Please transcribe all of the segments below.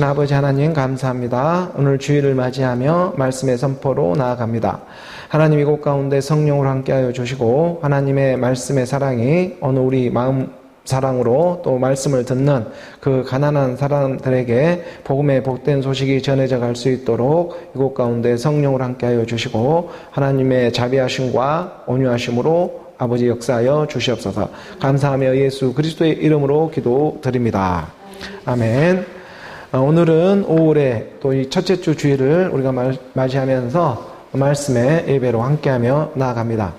아버지 하나님 감사합니다. 오늘 주일을 맞이하며 말씀의 선포로 나아갑니다. 하나님 이곳 가운데 성령으로 함께하여 주시고 하나님의 말씀의 사랑이 어느 우리 마음 사랑으로 또 말씀을 듣는 그 가난한 사람들에게 복음의 복된 소식이 전해져 갈 수 있도록 이곳 가운데 성령으로 함께하여 주시고 하나님의 자비하심과 온유하심으로 아버지 역사하여 주시옵소서. 감사하며 예수 그리스도의 이름으로 기도드립니다. 아멘. 오늘은 5월의 또 이 첫째 주 주일을 우리가 맞이하면서 말씀의 예배로 함께하며 나아갑니다.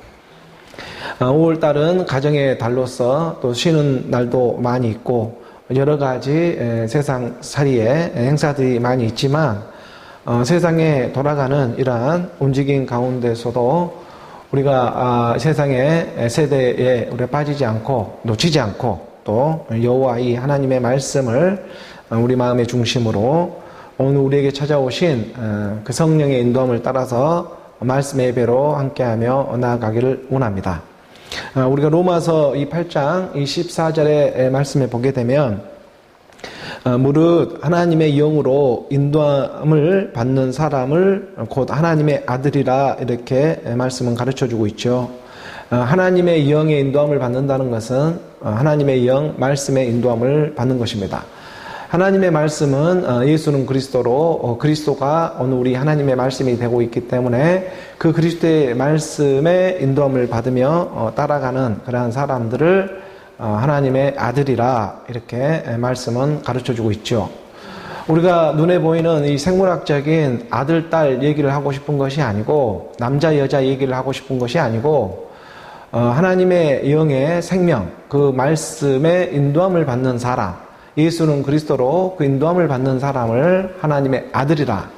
5월달은 가정의 달로서 또 쉬는 날도 많이 있고 여러 가지 세상 살이의 행사들이 많이 있지만 세상에 돌아가는 이러한 움직임 가운데서도 우리가 세상의 세대에 우리가 빠지지 않고 놓치지 않고 또 여호와 이 하나님의 말씀을 우리 마음의 중심으로 오늘 우리에게 찾아오신 그 성령의 인도함을 따라서 말씀의 예배로 함께하며 나아가기를 원합니다. 우리가 로마서 이 8장 24절의 말씀을 보게 되면 무릇 하나님의 영으로 인도함을 받는 사람을 곧 하나님의 아들이라 이렇게 말씀은 가르쳐주고 있죠. 하나님의 영의 인도함을 받는다는 것은 하나님의 영, 말씀의 인도함을 받는 것입니다. 하나님의 말씀은 예수는 그리스도로 그리스도가 오늘 우리 하나님의 말씀이 되고 있기 때문에 그 그리스도의 말씀의 인도함을 받으며 따라가는 그러한 사람들을 하나님의 아들이라 이렇게 말씀은 가르쳐주고 있죠. 우리가 눈에 보이는 이 생물학적인 아들, 딸 얘기를 하고 싶은 것이 아니고 남자, 여자 얘기를 하고 싶은 것이 아니고 하나님의 영의 생명, 그 말씀의 인도함을 받는 사람, 예수는 그리스도로 그 인도함을 받는 사람을 하나님의 아들이라.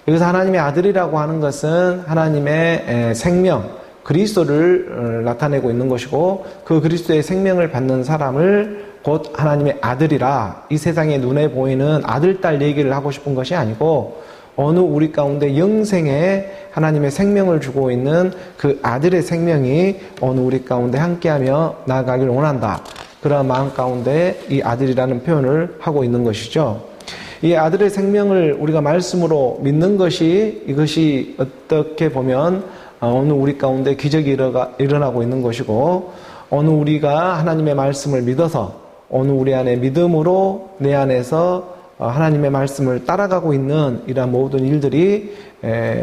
여기서 하나님의 아들이라고 하는 것은 하나님의 생명, 그리스도를 나타내고 있는 것이고 그 그리스도의 생명을 받는 사람을 곧 하나님의 아들이라. 이 세상에 눈에 보이는 아들, 딸 얘기를 하고 싶은 것이 아니고 어느 우리 가운데 영생에 하나님의 생명을 주고 있는 그 아들의 생명이 어느 우리 가운데 함께하며 나아가기를 원한다. 그러한 마음 가운데 이 아들이라는 표현을 하고 있는 것이죠. 이 아들의 생명을 우리가 말씀으로 믿는 것이 이것이 어떻게 보면 어느 우리 가운데 기적이 일어나고 있는 것이고 어느 우리가 하나님의 말씀을 믿어서 어느 우리 안에 믿음으로 내 안에서 하나님의 말씀을 따라가고 있는 이러한 모든 일들이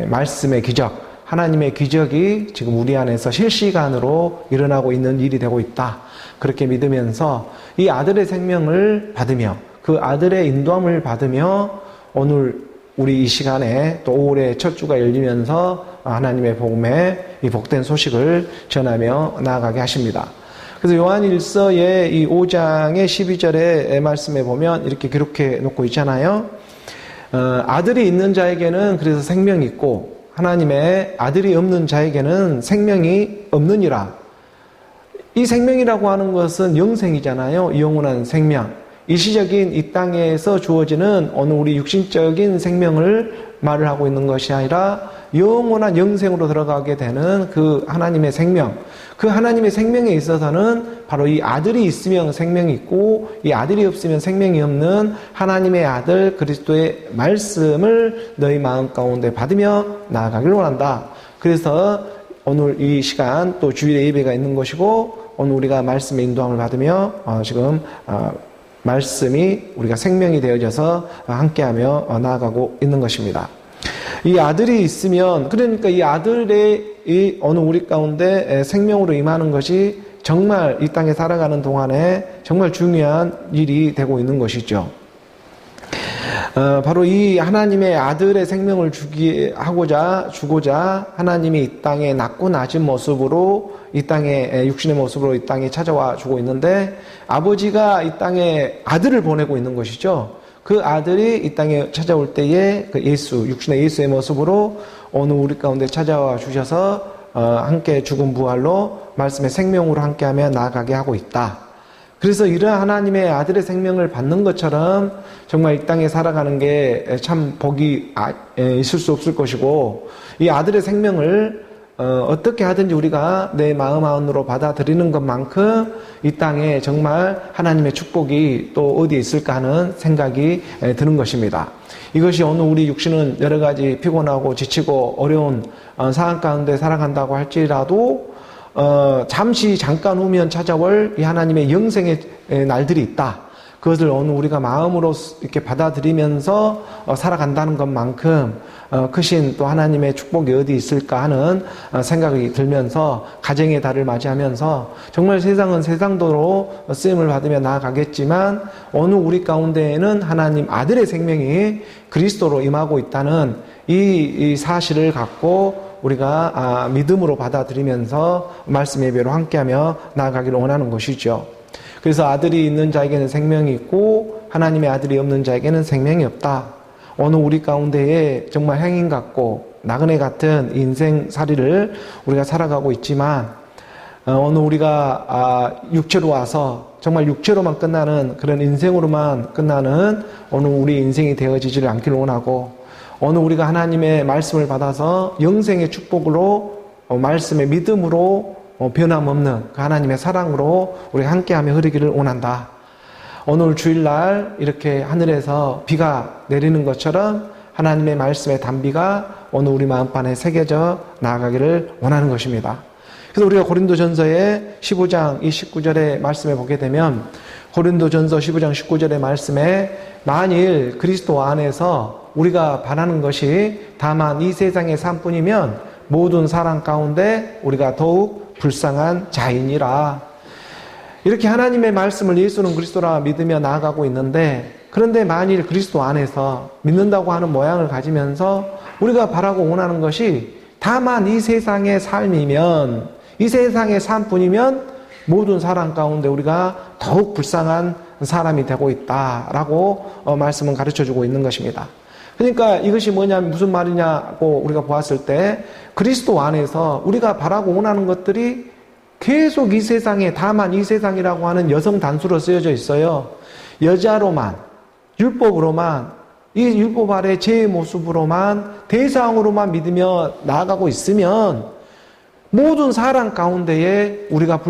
말씀의 기적, 하나님의 기적이 지금 우리 안에서 실시간으로 일어나고 있는 일이 되고 있다. 그렇게 믿으면서 이 아들의 생명을 받으며 그 아들의 인도함을 받으며 오늘 우리 이 시간에 또 5월의 첫 주가 열리면서 하나님의 복음의 이 복된 소식을 전하며 나아가게 하십니다. 그래서 요한일서의 이 5장의 12절의 말씀에 보면 이렇게 기록해 놓고 있잖아요. 아들이 있는 자에게는 그래서 생명이 있고 하나님의 아들이 없는 자에게는 생명이 없느니라. 이 생명이라고 하는 것은 영생이잖아요. 영원한 생명. 일시적인 이 땅에서 주어지는 어느 우리 육신적인 생명을 말을 하고 있는 것이 아니라 영원한 영생으로 들어가게 되는 그 하나님의 생명. 그 하나님의 생명에 있어서는 바로 이 아들이 있으면 생명이 있고 이 아들이 없으면 생명이 없는 하나님의 아들 그리스도의 말씀을 너희 마음 가운데 받으며 나아가길 원한다. 그래서 오늘 이 시간 또 주일의 예배가 있는 것이고 오늘 우리가 말씀의 인도함을 받으며 지금 말씀이 우리가 생명이 되어져서 함께하며 나아가고 있는 것입니다. 이 아들이 있으면 그러니까 이 아들의 이 어느 우리 가운데 생명으로 임하는 것이 정말 이 땅에 살아가는 동안에 정말 중요한 일이 되고 있는 것이죠. 바로 이 하나님의 아들의 생명을 주고자 하나님이 이 땅에 낮고 낮은 모습으로 이 땅에 육신의 모습으로 이 땅에 찾아와 주고 있는데 아버지가 이 땅에 아들을 보내고 있는 것이죠. 그 아들이 이 땅에 찾아올 때에 그 예수, 육신의 예수의 모습으로 어느 우리 가운데 찾아와 주셔서 함께 죽은 부활로 말씀의 생명으로 함께하며 나아가게 하고 있다. 그래서 이러한 하나님의 아들의 생명을 받는 것처럼 정말 이 땅에 살아가는 게 참 복이 있을 수 없을 것이고 이 아들의 생명을 어떻게 하든지 우리가 내 마음 안으로 받아들이는 것만큼 이 땅에 정말 하나님의 축복이 또 어디에 있을까 하는 생각이 드는 것입니다. 이것이 오늘 우리 육신은 여러 가지 피곤하고 지치고 어려운 상황 가운데 살아간다고 할지라도 잠깐 후면 찾아올 이 하나님의 영생의 날들이 있다. 그것을 오늘 우리가 마음으로 이렇게 받아들이면서 살아간다는 것만큼 크신 또 하나님의 축복이 어디 있을까 하는 생각이 들면서 가정의 달을 맞이하면서 정말 세상은 세상도로 쓰임을 받으며 나아가겠지만 오늘 우리 가운데에는 하나님 아들의 생명이 그리스도로 임하고 있다는 이 사실을 갖고 우리가 믿음으로 받아들이면서 말씀 예배로 함께하며 나아가기를 원하는 것이죠. 그래서 아들이 있는 자에게는 생명이 있고 하나님의 아들이 없는 자에게는 생명이 없다. 오늘 우리 가운데에 정말 행인 같고 나그네 같은 인생살이를 우리가 살아가고 있지만 오늘 우리가 육체로 와서 정말 육체로만 끝나는 그런 인생으로만 끝나는 오늘 우리 인생이 되어지지를 않기를 원하고 오늘 우리가 하나님의 말씀을 받아서 영생의 축복으로 말씀의 믿음으로 변함없는 그 하나님의 사랑으로 우리 함께하며 흐르기를 원한다. 오늘 주일날 이렇게 하늘에서 비가 내리는 것처럼 하나님의 말씀의 단비가 오늘 우리 마음판에 새겨져 나아가기를 원하는 것입니다. 그래서 우리가 고린도전서의 15장 이 19절의 말씀에 보게 되면 고린도전서 15장 19절의 말씀에 만일 그리스도 안에서 우리가 바라는 것이 다만 이 세상의 삶뿐이면 모든 사람 가운데 우리가 더욱 불쌍한 자이니라. 이렇게 하나님의 말씀을 예수는 그리스도라 믿으며 나아가고 있는데 그런데 만일 그리스도 안에서 믿는다고 하는 모양을 가지면서 우리가 바라고 원하는 것이 다만 이 세상의 삶이면 이 세상의 삶뿐이면 모든 사람 가운데 우리가 더욱 불쌍한 사람이 되고 있다라고 말씀은 가르쳐주고 있는 것입니다. 그러니까 이것이 뭐냐면 무슨 말이냐고 우리가 보았을 때 그리스도 안에서 우리가 바라고 원하는 것들이 계속 이 세상에 다만 이 세상이라고 하는 여성 단수로 쓰여져 있어요. 여자로만 율법으로만 이 율법 아래 제 모습으로만 대상으로만 믿으며 나아가고 있으면 모든 사람 가운데에 우리가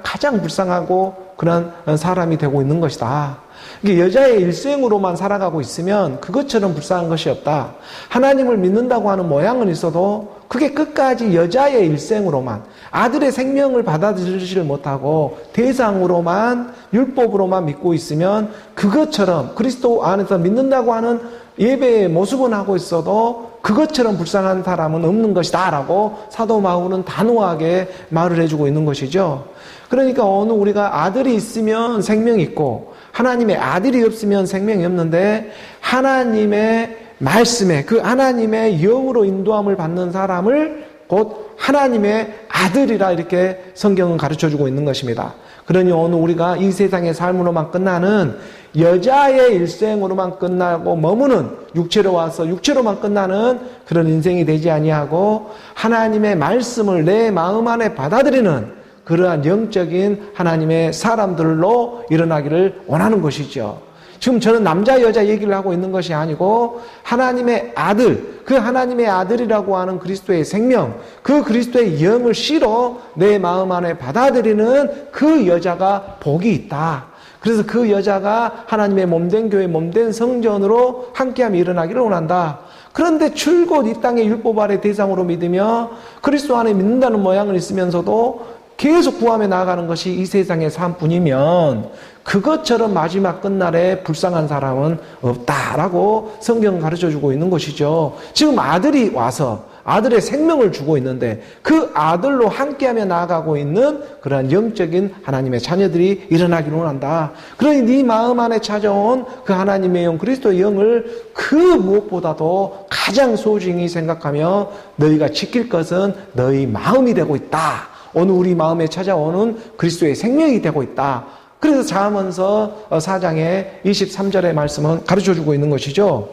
가장 불쌍하고 그런 사람이 되고 있는 것이다. 여자의 일생으로만 살아가고 있으면 그것처럼 불쌍한 것이 없다. 하나님을 믿는다고 하는 모양은 있어도 그게 끝까지 여자의 일생으로만 아들의 생명을 받아들이지를 못하고 대상으로만 율법으로만 믿고 있으면 그것처럼 그리스도 안에서 믿는다고 하는 예배의 모습은 하고 있어도 그것처럼 불쌍한 사람은 없는 것이다 라고 사도 바울은 단호하게 말을 해주고 있는 것이죠. 그러니까 오늘 우리가 아들이 있으면 생명이 있고 하나님의 아들이 없으면 생명이 없는데 하나님의 말씀에 그 하나님의 영으로 인도함을 받는 사람을 곧 하나님의 아들이라 이렇게 성경은 가르쳐주고 있는 것입니다. 그러니 오늘 우리가 이 세상의 삶으로만 끝나는 여자의 일생으로만 끝나고 머무는 육체로 와서 육체로만 끝나는 그런 인생이 되지 아니하고 하나님의 말씀을 내 마음 안에 받아들이는 그러한 영적인 하나님의 사람들로 일어나기를 원하는 것이죠. 지금 저는 남자 여자 얘기를 하고 있는 것이 아니고 하나님의 아들, 그 하나님의 아들이라고 하는 그리스도의 생명, 그 그리스도의 영을 실어 내 마음 안에 받아들이는 그 여자가 복이 있다. 그래서 그 여자가 하나님의 몸된 교회, 몸된 성전으로 함께함이 일어나기를 원한다. 그런데 줄곧 이 땅의 율법 아래 대상으로 믿으며 그리스도 안에 믿는다는 모양을 있으면서도 계속 구하며 나아가는 것이 이 세상의 삶뿐이면 그것처럼 마지막 끝날에 불쌍한 사람은 없다라고 성경은 가르쳐주고 있는 것이죠. 지금 아들이 와서 아들의 생명을 주고 있는데 그 아들로 함께하며 나아가고 있는 그러한 영적인 하나님의 자녀들이 일어나기를 원한다. 그러니 네 마음 안에 찾아온 그 하나님의 영 그리스도의 영을 그 무엇보다도 가장 소중히 생각하며 너희가 지킬 것은 너희 마음이 되고 있다. 오늘 우리 마음에 찾아오는 그리스도의 생명이 되고 있다. 그래서 잠언서 4장의 23절의 말씀은 가르쳐주고 있는 것이죠.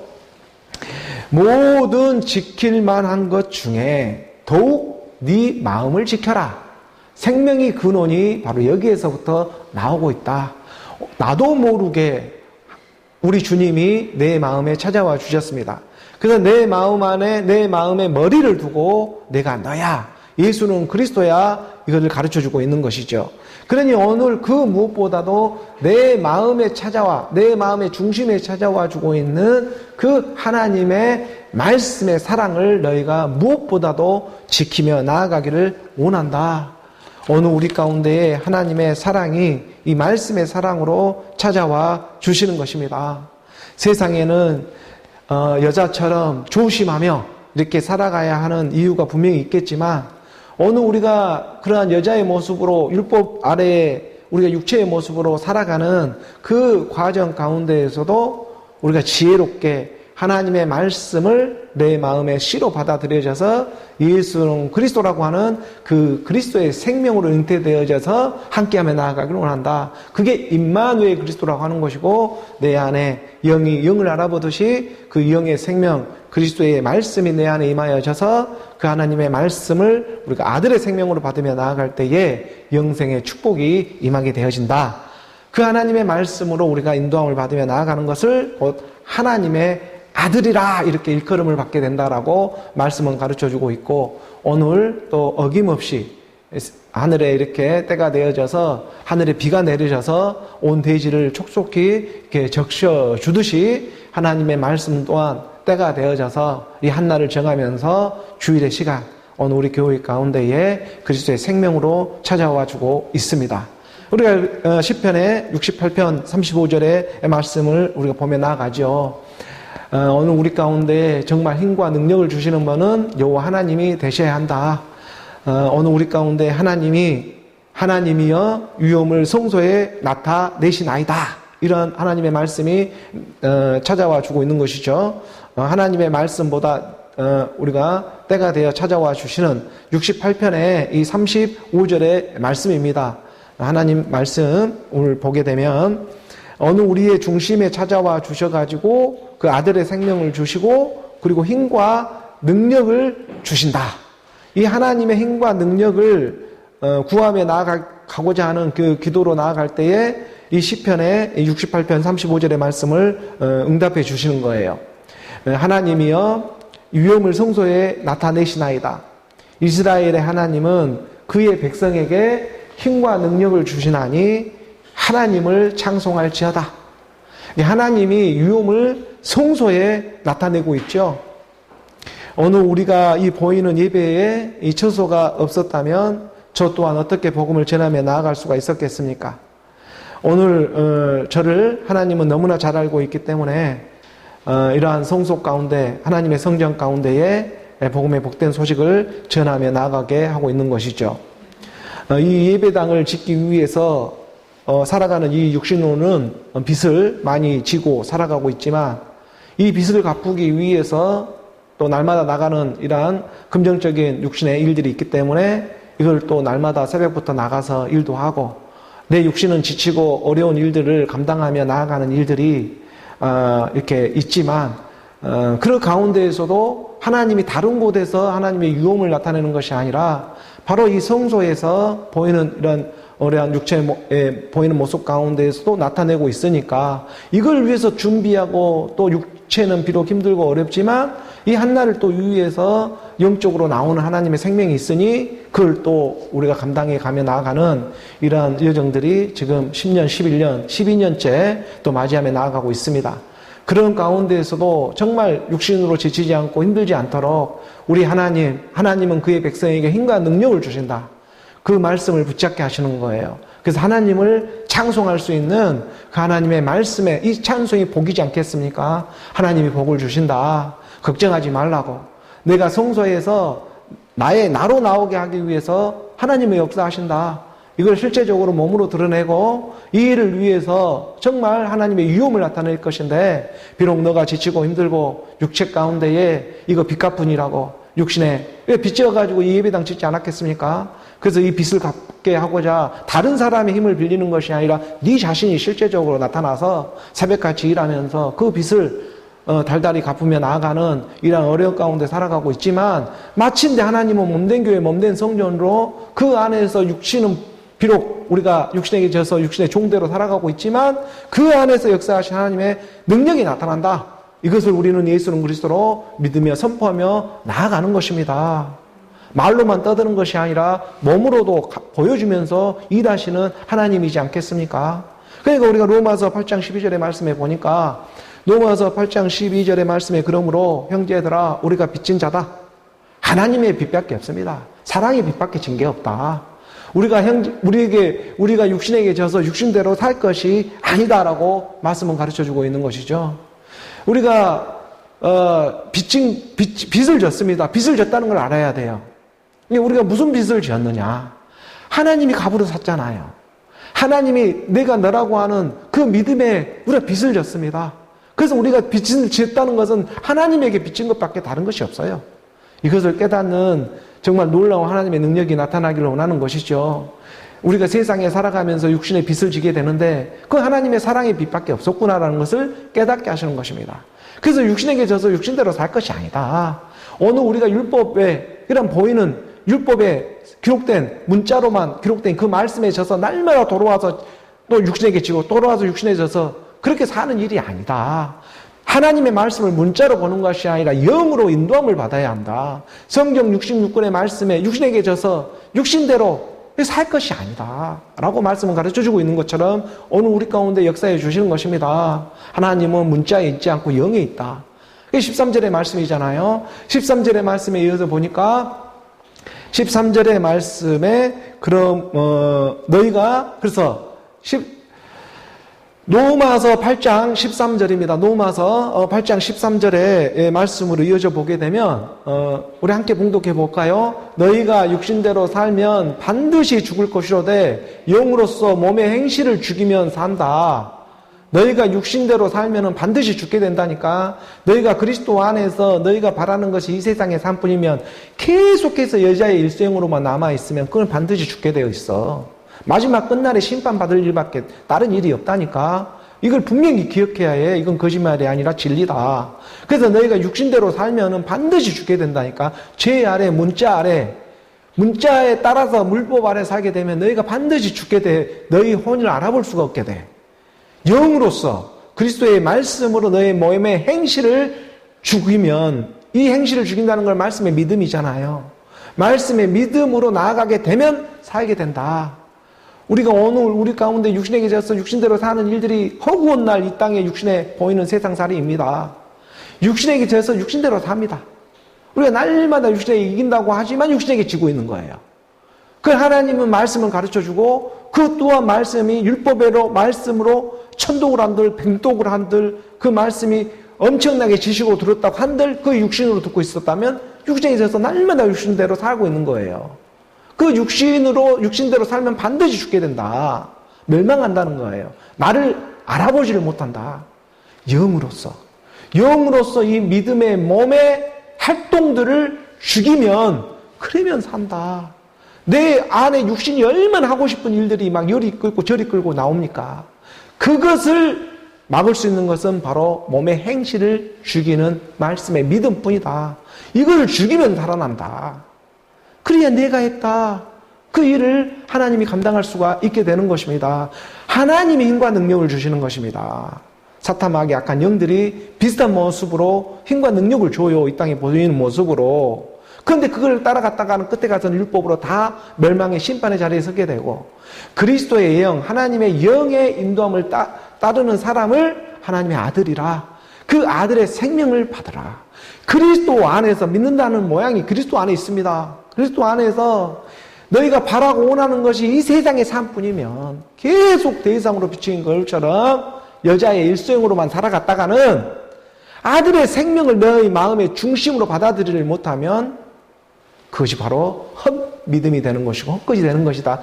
모든 지킬 만한 것 중에 더욱 네 마음을 지켜라. 생명의 근원이 바로 여기에서부터 나오고 있다. 나도 모르게 우리 주님이 내 마음에 찾아와 주셨습니다. 그래서 내 마음 안에 내 마음에 머리를 두고 내가 너야. 예수는 그리스도야 이것을 가르쳐주고 있는 것이죠. 그러니 오늘 그 무엇보다도 내 마음에 찾아와, 내 마음의 중심에 찾아와 주고 있는 그 하나님의 말씀의 사랑을 너희가 무엇보다도 지키며 나아가기를 원한다. 오늘 우리 가운데에 하나님의 사랑이 이 말씀의 사랑으로 찾아와 주시는 것입니다. 세상에는 여자처럼 조심하며 이렇게 살아가야 하는 이유가 분명히 있겠지만 오늘 우리가 그러한 여자의 모습으로 율법 아래에 우리가 육체의 모습으로 살아가는 그 과정 가운데에서도 우리가 지혜롭게 하나님의 말씀을 내 마음에 씨로 받아들여져서 예수는 그리스도라고 하는 그 그리스도의 생명으로 잉태되어져서 함께하며 나아가기를 원한다. 그게 임마누엘 그리스도라고 하는 것이고 내 안에 영이 영을 알아보듯이 그 영의 생명 그리스도의 말씀이 내 안에 임하여져서 그 하나님의 말씀을 우리가 아들의 생명으로 받으며 나아갈 때에 영생의 축복이 임하게 되어진다. 그 하나님의 말씀으로 우리가 인도함을 받으며 나아가는 것을 곧 하나님의 아들이라 이렇게 일컬음을 받게 된다라고 말씀은 가르쳐주고 있고 오늘 또 어김없이 하늘에 이렇게 때가 되어져서 하늘에 비가 내리셔서 온 대지를 촉촉히 이렇게 적셔주듯이 하나님의 말씀 또한 때가 되어져서 이 한날을 정하면서 주일의 시간 오늘 우리 교회 가운데에 그리스도의 생명으로 찾아와 주고 있습니다. 우리가 시편의 68편 35절의 말씀을 우리가 보며 나아가죠. 오늘 우리 가운데 정말 힘과 능력을 주시는 분은 여호와 하나님이 되셔야 한다. 오늘 우리 가운데 하나님이여 위엄을 성소에 나타내시나이다. 이런 하나님의 말씀이 찾아와 주고 있는 것이죠. 하나님의 말씀보다 우리가 때가 되어 찾아와 주시는 68편의 이 35절의 말씀입니다. 하나님 말씀 오늘 보게 되면 어느 우리의 중심에 찾아와 주셔가지고 그 아들의 생명을 주시고 그리고 힘과 능력을 주신다. 이 하나님의 힘과 능력을 구하며 나아가고자 하는 그 기도로 나아갈 때에 이 시편의 68편 35절의 말씀을 응답해 주시는 거예요. 하나님이여 위엄을 성소에 나타내시나이다. 이스라엘의 하나님은 그의 백성에게 힘과 능력을 주시나니 하나님을 창송할지어다. 하나님이 위엄을 성소에 나타내고 있죠. 오늘 우리가 이 보이는 예배에 이 처소가 없었다면 저 또한 어떻게 복음을 전하며 나아갈 수가 있었겠습니까? 오늘 저를 하나님은 너무나 잘 알고 있기 때문에 이러한 성소 가운데 하나님의 성전 가운데에 복음의 복된 소식을 전하며 나아가게 하고 있는 것이죠. 이 예배당을 짓기 위해서 살아가는 이 육신으로는 빚을 많이 지고 살아가고 있지만 이 빚을 갚기 위해서 또 날마다 나가는 이러한 금전적인 육신의 일들이 있기 때문에 이걸 또 날마다 새벽부터 나가서 일도 하고 내 육신은 지치고 어려운 일들을 감당하며 나아가는 일들이 이렇게 있지만 그 가운데에서도 하나님이 다른 곳에서 하나님의 위엄을 나타내는 것이 아니라 바로 이 성소에서 보이는 이런 어려운 육체에 보이는 모습 가운데에서도 나타내고 있으니까 이걸 위해서 준비하고 또 육체는 비록 힘들고 어렵지만 이 한날을 또 위해서 영적으로 나오는 하나님의 생명이 있으니 그걸 또 우리가 감당해 가며 나아가는 이러한 여정들이 지금 10년, 11년, 12년째 또 맞이하며 나아가고 있습니다. 그런 가운데에서도 정말 육신으로 지치지 않고 힘들지 않도록 우리 하나님은 그의 백성에게 힘과 능력을 주신다. 그 말씀을 붙잡게 하시는 거예요. 그래서 하나님을 찬송할 수 있는 그 하나님의 말씀에 이 찬송이 복이지 않겠습니까? 하나님이 복을 주신다. 걱정하지 말라고. 내가 성소에서 나로 나오게 하기 위해서 하나님의 역사하신다. 이걸 실제적으로 몸으로 드러내고 이 일을 위해서 정말 하나님의 위엄을 나타낼 것인데 비록 너가 지치고 힘들고 육체 가운데에 이거 빚 갚으니라고 육신에 왜 빚져가지고 이 예배당 짓지 않았겠습니까? 그래서 이 빚을 갚게 하고자 다른 사람의 힘을 빌리는 것이 아니라 네 자신이 실제적으로 나타나서 새벽같이 일하면서 그 빚을 달달이 갚으며 나아가는 이런 어려운 가운데 살아가고 있지만 마침내 하나님은 몸된 교회, 몸된 성전으로 그 안에서 육신은 비록 우리가 육신에게 져서 육신의 종대로 살아가고 있지만 그 안에서 역사하신 하나님의 능력이 나타난다. 이것을 우리는 예수는 그리스도로 믿으며 선포하며 나아가는 것입니다. 말로만 떠드는 것이 아니라 몸으로도 보여주면서 일하시는 하나님이지 않겠습니까? 그러니까 우리가 로마서 8장 12절의 말씀에 보니까 로마서 8장 12절의 말씀에 그러므로 형제들아 우리가 빚진 자다. 하나님의 빚밖에 없습니다. 사랑의 빚밖에 진 게 없다. 우리가 육신에게 져서 육신대로 살 것이 아니다라고 말씀은 가르쳐주고 있는 것이죠. 우리가 빚을 졌습니다. 빚을 졌다는 걸 알아야 돼요. 우리가 무슨 빚을 지었느냐? 하나님이 값으로 샀잖아요. 하나님이 내가 너라고 하는 그 믿음에 우리가 빚을 졌습니다. 그래서 우리가 빚을 지었다는 것은 하나님에게 빚진 것밖에 다른 것이 없어요. 이것을 깨닫는 정말 놀라운 하나님의 능력이 나타나기를 원하는 것이죠. 우리가 세상에 살아가면서 육신의 빚을 지게 되는데 그 하나님의 사랑의 빚밖에 없었구나라는 것을 깨닫게 하시는 것입니다. 그래서 육신에게 져서 육신대로 살 것이 아니다. 오늘 우리가 율법에 이런 보이는 율법에 기록된 문자로만 기록된 그 말씀에 져서 날마다 돌아와서 또 육신에게 지고 돌아와서 육신에 져서 그렇게 사는 일이 아니다. 하나님의 말씀을 문자로 보는 것이 아니라 영으로 인도함을 받아야 한다. 성경 66권의 말씀에 육신에게 져서 육신대로 살 것이 아니다 라고 말씀을 가르쳐주고 있는 것처럼 오늘 우리 가운데 역사해 주시는 것입니다. 하나님은 문자에 있지 않고 영에 있다. 13절의 말씀이잖아요. 13절의 말씀에 이어서 보니까 13절의 말씀에 그럼 너희가 그래서 로마서 8장 13절입니다. 로마서 8장 13절의 말씀으로 이어져 보게 되면 우리 함께 봉독해 볼까요? 너희가 육신대로 살면 반드시 죽을 것이로되 영으로서 몸의 행실을 죽이면 산다. 너희가 육신대로 살면 반드시 죽게 된다니까. 너희가 그리스도 안에서 너희가 바라는 것이 이 세상의 삶뿐이면 계속해서 여자의 일생으로만 남아있으면 그건 반드시 죽게 되어 있어. 마지막 끝날에 심판받을 일밖에 다른 일이 없다니까. 이걸 분명히 기억해야 해. 이건 거짓말이 아니라 진리다. 그래서 너희가 육신대로 살면은 반드시 죽게 된다니까. 죄 아래, 문자 아래, 문자에 따라서 물법 아래 살게 되면 너희가 반드시 죽게 돼. 너희 혼을 알아볼 수가 없게 돼. 영으로서 그리스도의 말씀으로 너의 몸의 행실을 죽이면, 이 행실을 죽인다는 걸 말씀의 믿음이잖아요. 말씀의 믿음으로 나아가게 되면 살게 된다. 우리가 오늘 우리 가운데 육신에게 져서 육신대로 사는 일들이 허구한 날 이 땅에 육신에 보이는 세상살이입니다. 육신에게 져서 육신대로 삽니다. 우리가 날마다 육신에게 이긴다고 하지만 육신에게 지고 있는 거예요. 그 하나님은 말씀을 가르쳐주고 그 또한 말씀이 율법으로 말씀으로 천독을 한들 백독을 한들 그 말씀이 엄청나게 지식으로 들었다고 한들 그 육신으로 듣고 있었다면 육신에 져서 날마다 육신대로 살고 있는 거예요. 그 육신대로 살면 반드시 죽게 된다. 멸망한다는 거예요. 나를 알아보지를 못한다. 영으로서 이 믿음의 몸의 활동들을 죽이면 그러면 산다. 내 안에 육신이 얼마나 하고 싶은 일들이 막 열이 끓고 저리 끓고 나옵니까? 그것을 막을 수 있는 것은 바로 몸의 행실을 죽이는 말씀의 믿음뿐이다. 이걸 죽이면 살아난다. 그래야 내가 했다. 그 일을 하나님이 감당할 수가 있게 되는 것입니다. 하나님이 힘과 능력을 주시는 것입니다. 사탄 마귀 악한 영들이 비슷한 모습으로 힘과 능력을 줘요. 이 땅에 보이는 모습으로. 그런데 그걸 따라갔다가는 끝에 가서는 율법으로 다 멸망의 심판의 자리에 서게 되고 그리스도의 영, 하나님의 영의 인도함을 따르는 사람을 하나님의 아들이라. 그 아들의 생명을 받으라. 그리스도 안에서 믿는다는 모양이 그리스도 안에 있습니다. 그리스도 안에서 너희가 바라고 원하는 것이 이 세상의 삶뿐이면 계속 대상으로 비추인 것처럼 여자의 일생으로만 살아갔다가는 아들의 생명을 너희 마음의 중심으로 받아들이지 못하면 그것이 바로 헛믿음이 되는 것이고 헛것이 되는 것이다.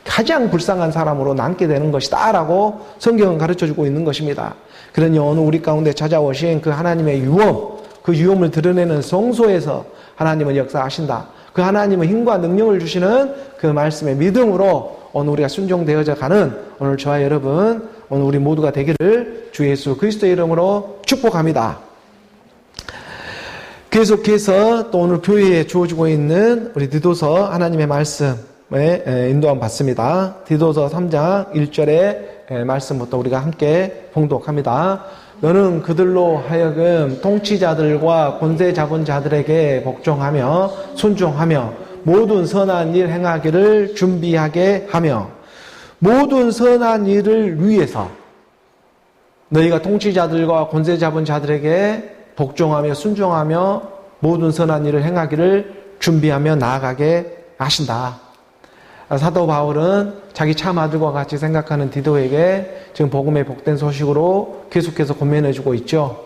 가장 불쌍한 사람으로 남게 되는 것이다 라고 성경은 가르쳐주고 있는 것입니다. 그러니 오늘 우리 가운데 찾아오신 그 하나님의 유엄, 그 유엄을 드러내는 성소에서 하나님은 역사하신다. 그 하나님은 힘과 능력을 주시는 그 말씀의 믿음으로 오늘 우리가 순종되어져 가는 오늘 저와 여러분, 오늘 우리 모두가 되기를 주 예수 그리스도의 이름으로 축복합니다. 계속해서 또 오늘 교회에 주어지고 있는 우리 디도서 하나님의 말씀에 인도함 받습니다. 디도서 3장 1절의 말씀부터 우리가 함께 봉독합니다. 너는 그들로 하여금 통치자들과 권세 잡은 자들에게 복종하며 순종하며 모든 선한 일 행하기를 준비하게 하며 모든 선한 일을 위해서 너희가 통치자들과 권세 잡은 자들에게 복종하며 순종하며 모든 선한 일을 행하기를 준비하며 나아가게 하신다. 사도 바울은 자기 참 아들과 같이 생각하는 디도에게 지금 복음의 복된 소식으로 계속해서 권면해주고 있죠.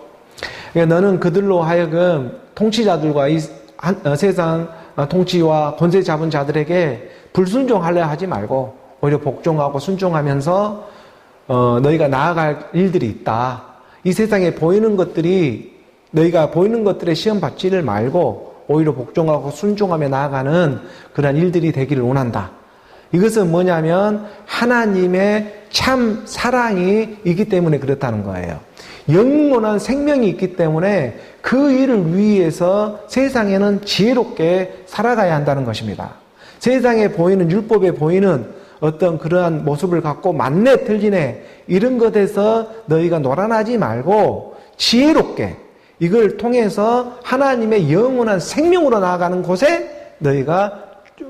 그러니까 너는 그들로 하여금 통치자들과 이 세상 통치와 권세 잡은 자들에게 불순종하려 하지 말고 오히려 복종하고 순종하면서 너희가 나아갈 일들이 있다. 이 세상에 보이는 것들이 너희가 보이는 것들에 시험 받지를 말고 오히려 복종하고 순종하며 나아가는 그런 일들이 되기를 원한다. 이것은 뭐냐면 하나님의 참 사랑이 있기 때문에 그렇다는 거예요. 영원한 생명이 있기 때문에 그 일을 위해서 세상에는 지혜롭게 살아가야 한다는 것입니다. 세상에 보이는 율법에 보이는 어떤 그러한 모습을 갖고 맞네 틀리네 이런 것에서 너희가 놀아나지 말고 지혜롭게 이걸 통해서 하나님의 영원한 생명으로 나아가는 곳에 너희가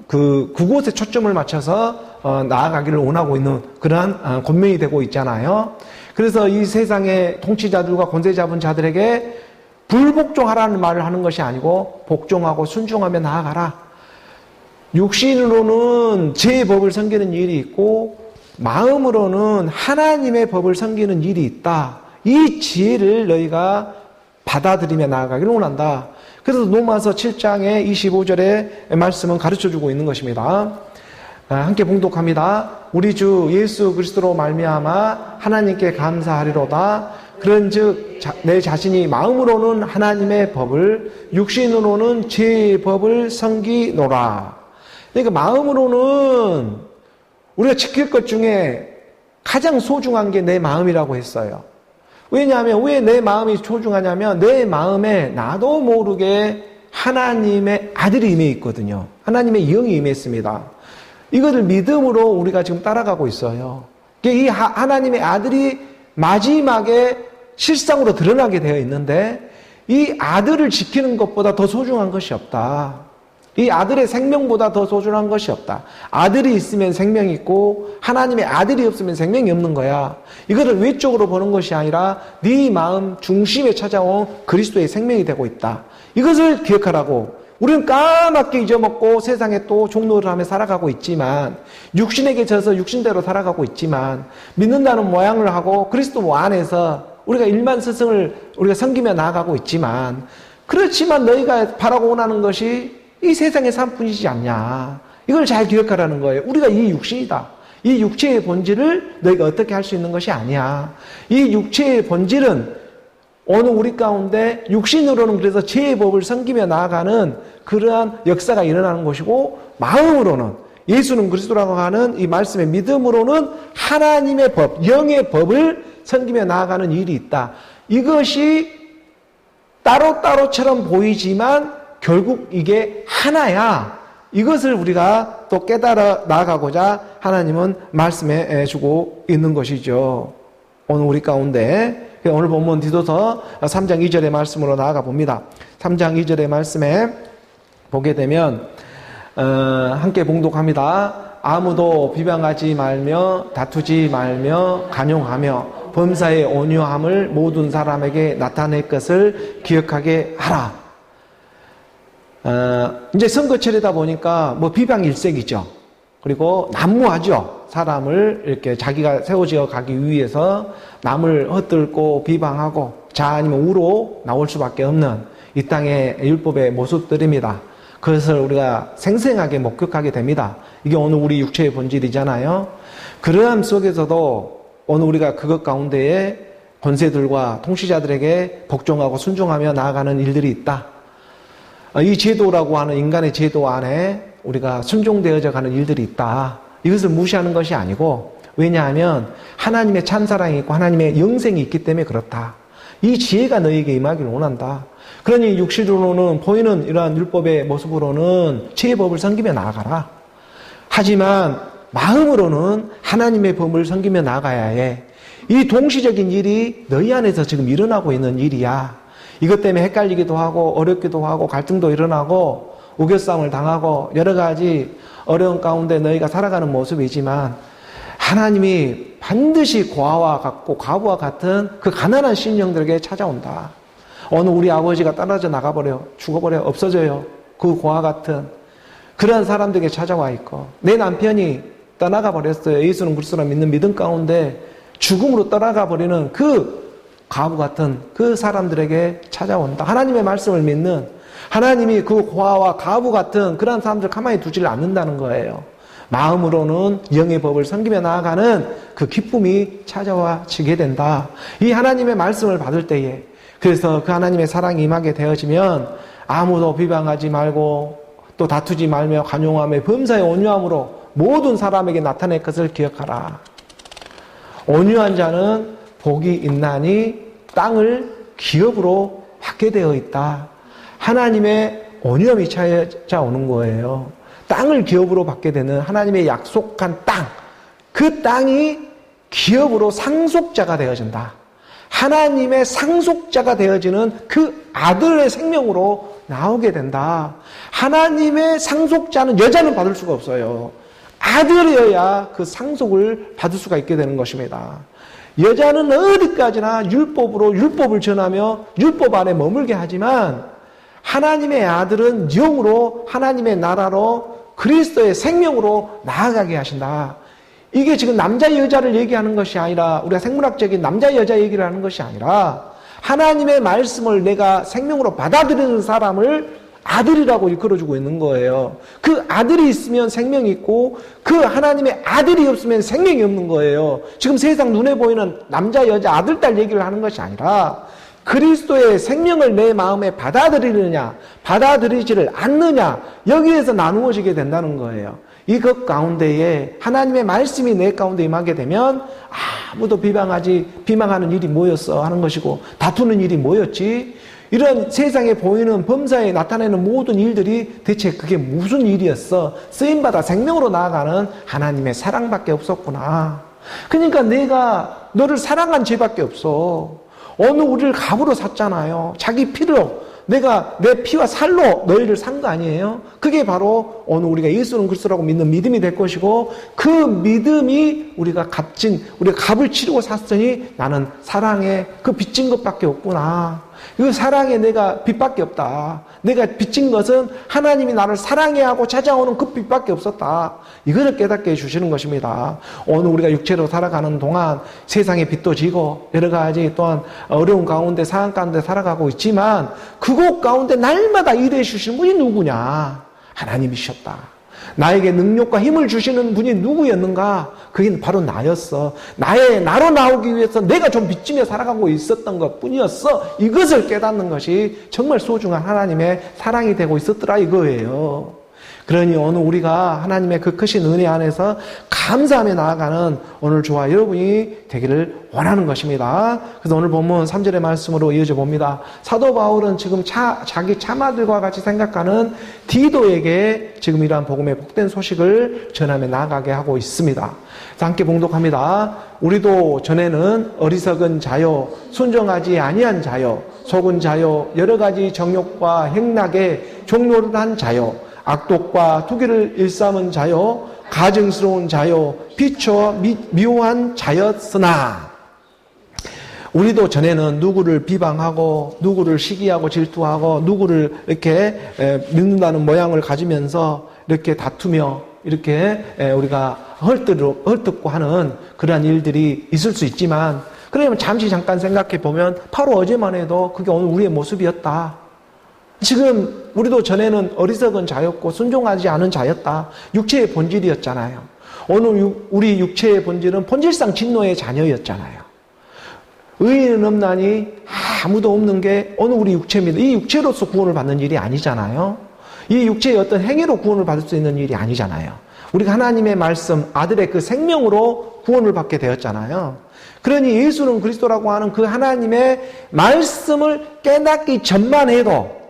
그곳에 초점을 맞춰서 나아가기를 원하고 있는 그러한 권면이 되고 있잖아요. 그래서 이 세상의 통치자들과 권세 잡은 자들에게 불복종하라는 말을 하는 것이 아니고 복종하고 순종하며 나아가라. 육신으로는 제 법을 섬기는 일이 있고 마음으로는 하나님의 법을 섬기는 일이 있다. 이 지혜를 너희가 받아들이며 나아가기를 원한다. 그래서 로마서 7장의 25절의 말씀은 가르쳐주고 있는 것입니다. 함께 봉독합니다. 우리 주 예수 그리스도로 말미암아 하나님께 감사하리로다. 그런즉 내 자신이 마음으로는 하나님의 법을 육신으로는 제 법을 섬기노라. 그러니까 마음으로는 우리가 지킬 것 중에 가장 소중한 게 내 마음이라고 했어요. 왜냐하면 왜 내 마음이 소중하냐면 내 마음에 나도 모르게 하나님의 아들이 임해 있거든요. 하나님의 영이 임했습니다. 이것을 믿음으로 우리가 지금 따라가고 있어요. 이 하나님의 아들이 마지막에 실상으로 드러나게 되어 있는데 이 아들을 지키는 것보다 더 소중한 것이 없다. 이 아들의 생명보다 더 소중한 것이 없다. 아들이 있으면 생명이 있고 하나님의 아들이 없으면 생명이 없는 거야. 이거를 외적으로 보는 것이 아니라 네 마음 중심에 찾아온 그리스도의 생명이 되고 있다. 이것을 기억하라고. 우리는 까맣게 잊어먹고 세상에 또 종로를 하며 살아가고 있지만 육신에게 져서 육신대로 살아가고 있지만 믿는다는 모양을 하고 그리스도 안에서 우리가 일만 스승을 우리가 섬기며 나아가고 있지만 그렇지만 너희가 바라고 원하는 것이 이 세상의 삶뿐이지 않냐. 이걸 잘 기억하라는 거예요. 우리가 이 육신이다. 이 육체의 본질을 너희가 어떻게 할 수 있는 것이 아니야. 이 육체의 본질은 오늘 우리 가운데 육신으로는 그래서 죄의 법을 섬기며 나아가는 그러한 역사가 일어나는 것이고 마음으로는 예수는 그리스도라고 하는 이 말씀의 믿음으로는 하나님의 법, 영의 법을 섬기며 나아가는 일이 있다. 이것이 따로따로처럼 보이지만 결국 이게 하나야. 이것을 우리가 또 깨달아 나아가고자 하나님은 말씀해 주고 있는 것이죠. 오늘 우리 가운데 오늘 본문 디도서 3장 2절의 말씀으로 나아가 봅니다. 3장 2절의 말씀에 보게 되면 함께 봉독합니다. 아무도 비방하지 말며 다투지 말며 간용하며 범사의 온유함을 모든 사람에게 나타낼 것을 기억하게 하라. 이제 선거철이다 보니까 뭐 비방일색이죠. 그리고 난무하죠. 사람을 이렇게 자기가 세워지어 가기 위해서 남을 헛들고 비방하고 자 아니면 우로 나올 수밖에 없는 이 땅의 율법의 모습들입니다. 그것을 우리가 생생하게 목격하게 됩니다. 이게 오늘 우리 육체의 본질이잖아요. 그러함 속에서도 오늘 우리가 그것 가운데에 권세들과 통치자들에게 복종하고 순종하며 나아가는 일들이 있다. 이 제도라고 하는 인간의 제도 안에 우리가 순종되어져 가는 일들이 있다. 이것을 무시하는 것이 아니고 왜냐하면 하나님의 참사랑이 있고 하나님의 영생이 있기 때문에 그렇다. 이 지혜가 너에게 임하기를 원한다. 그러니 육신으로는 보이는 이러한 율법의 모습으로는 죄의 법을 섬기며 나아가라. 하지만 마음으로는 하나님의 법을 섬기며 나아가야 해. 이 동시적인 일이 너희 안에서 지금 일어나고 있는 일이야. 이것 때문에 헷갈리기도 하고 어렵기도 하고 갈등도 일어나고 우겨싸움을 당하고 여러 가지 어려운 가운데 너희가 살아가는 모습이지만 하나님이 반드시 고아와 같고 과부와 같은 그 가난한 신령들에게 찾아온다. 어느 우리 아버지가 떨어져 나가버려, 죽어버려, 없어져요. 그 고아 같은 그런 사람들에게 찾아와 있고, 내 남편이 떠나가 버렸어요. 예수는 그리스도를 믿는 믿음 가운데 죽음으로 떠나가 버리는 그 과부 같은 그 사람들에게 찾아온다. 하나님의 말씀을 믿는, 하나님이 그 고아와 과부 같은 그런 사람들 가만히 두지를 않는다는 거예요. 마음으로는 영의 법을 섬기며 나아가는 그 기쁨이 찾아와 지게 된다. 이 하나님의 말씀을 받을 때에, 그래서 그 하나님의 사랑이 임하게 되어지면 아무도 비방하지 말고 또 다투지 말며 간용하며 범사의 온유함으로 모든 사람에게 나타낼 것을 기억하라. 온유한 자는 복이 있나니 땅을 기업으로 받게 되어 있다. 하나님의 온유함이 찾아오는 거예요. 땅을 기업으로 받게 되는 하나님의 약속한 땅, 그 땅이 기업으로 상속자가 되어진다. 하나님의 상속자가 되어지는 그 아들의 생명으로 나오게 된다. 하나님의 상속자는 여자는 받을 수가 없어요. 아들이어야 그 상속을 받을 수가 있게 되는 것입니다. 여자는 어디까지나 율법으로 율법을 전하며 율법 안에 머물게 하지만 하나님의 아들은 영으로 하나님의 나라로 그리스도의 생명으로 나아가게 하신다. 이게 지금 남자 여자를 얘기하는 것이 아니라, 우리가 생물학적인 남자 여자 얘기를 하는 것이 아니라 하나님의 말씀을 내가 생명으로 받아들이는 사람을 아들이라고 일컬어주고 있는 거예요. 그 아들이 있으면 생명이 있고 그 하나님의 아들이 없으면 생명이 없는 거예요. 지금 세상 눈에 보이는 남자 여자 아들 딸 얘기를 하는 것이 아니라 그리스도의 생명을 내 마음에 받아들이느냐 받아들이지를 않느냐, 여기에서 나누어지게 된다는 거예요. 이것 가운데에 하나님의 말씀이 내 가운데 임하게 되면 아무도 비방하는 일이 뭐였어 하는 것이고, 다투는 일이 뭐였지? 이런 세상에 보이는 범사에 나타내는 모든 일들이 대체 그게 무슨 일이었어? 쓰임받아 생명으로 나아가는 하나님의 사랑밖에 없었구나. 그러니까 내가 너를 사랑한 죄밖에 없어. 어느 우리를 값으로 샀잖아요. 자기 피로, 내가 내 피와 살로 너희를 산 거 아니에요? 그게 바로 어느 우리가 예수는 그리스도라고 믿는 믿음이 될 것이고, 그 믿음이 우리가 값을 치르고 샀으니 나는 사랑에 그 빚진 것밖에 없구나. 그 사랑에 내가 빚밖에 없다. 내가 빚진 것은 하나님이 나를 사랑해 하고 찾아오는 그 빚밖에 없었다. 이것을 깨닫게 해주시는 것입니다. 오늘 우리가 육체로 살아가는 동안 세상에 빚도 지고 여러 가지 또한 어려운 가운데 상황 가운데 살아가고 있지만 그곳 가운데 날마다 일해 주시는 분이 누구냐? 하나님이셨다. 나에게 능력과 힘을 주시는 분이 누구였는가? 그게 바로 나였어. 나로 나오기 위해서 내가 좀 빚지며 살아가고 있었던 것 뿐이었어. 이것을 깨닫는 것이 정말 소중한 하나님의 사랑이 되고 있었더라 이거예요. 그러니 오늘 우리가 하나님의 그 크신 은혜 안에서 감사하며 나아가는 오늘 저와 여러분이 되기를 원하는 것입니다. 그래서 오늘 본문 3절의 말씀으로 이어져 봅니다. 사도 바울은 지금 자기 차마들과 같이 생각하는 디도에게 지금 이러한 복음의 복된 소식을 전하며 나아가게 하고 있습니다. 함께 봉독합니다. 우리도 전에는 어리석은 자요, 순종하지 아니한 자요, 속은 자요, 여러 가지 정욕과 행락에 종노릇한 자요, 악독과 투기를 일삼은 자요, 가증스러운 자요, 비추어 미워한 자였으나, 우리도 전에는 누구를 비방하고 누구를 시기하고 질투하고 누구를 이렇게 믿는다는 모양을 가지면서 이렇게 다투며 이렇게 우리가 헐뜯고 하는 그러한 일들이 있을 수 있지만, 그러면 잠깐 생각해 보면 바로 어제만 해도 그게 오늘 우리의 모습이었다. 지금 우리도 전에는 어리석은 자였고 순종하지 않은 자였다. 육체의 본질이었잖아요. 오늘 우리 육체의 본질은 본질상 진노의 자녀였잖아요. 의인은 없나니 아무도 없는 게 오늘 우리 육체입니다. 이 육체로서 구원을 받는 일이 아니잖아요. 이 육체의 어떤 행위로 구원을 받을 수 있는 일이 아니잖아요. 우리가 하나님의 말씀, 아들의 그 생명으로 구원을 받게 되었잖아요. 그러니 예수는 그리스도라고 하는 그 하나님의 말씀을 깨닫기 전만 해도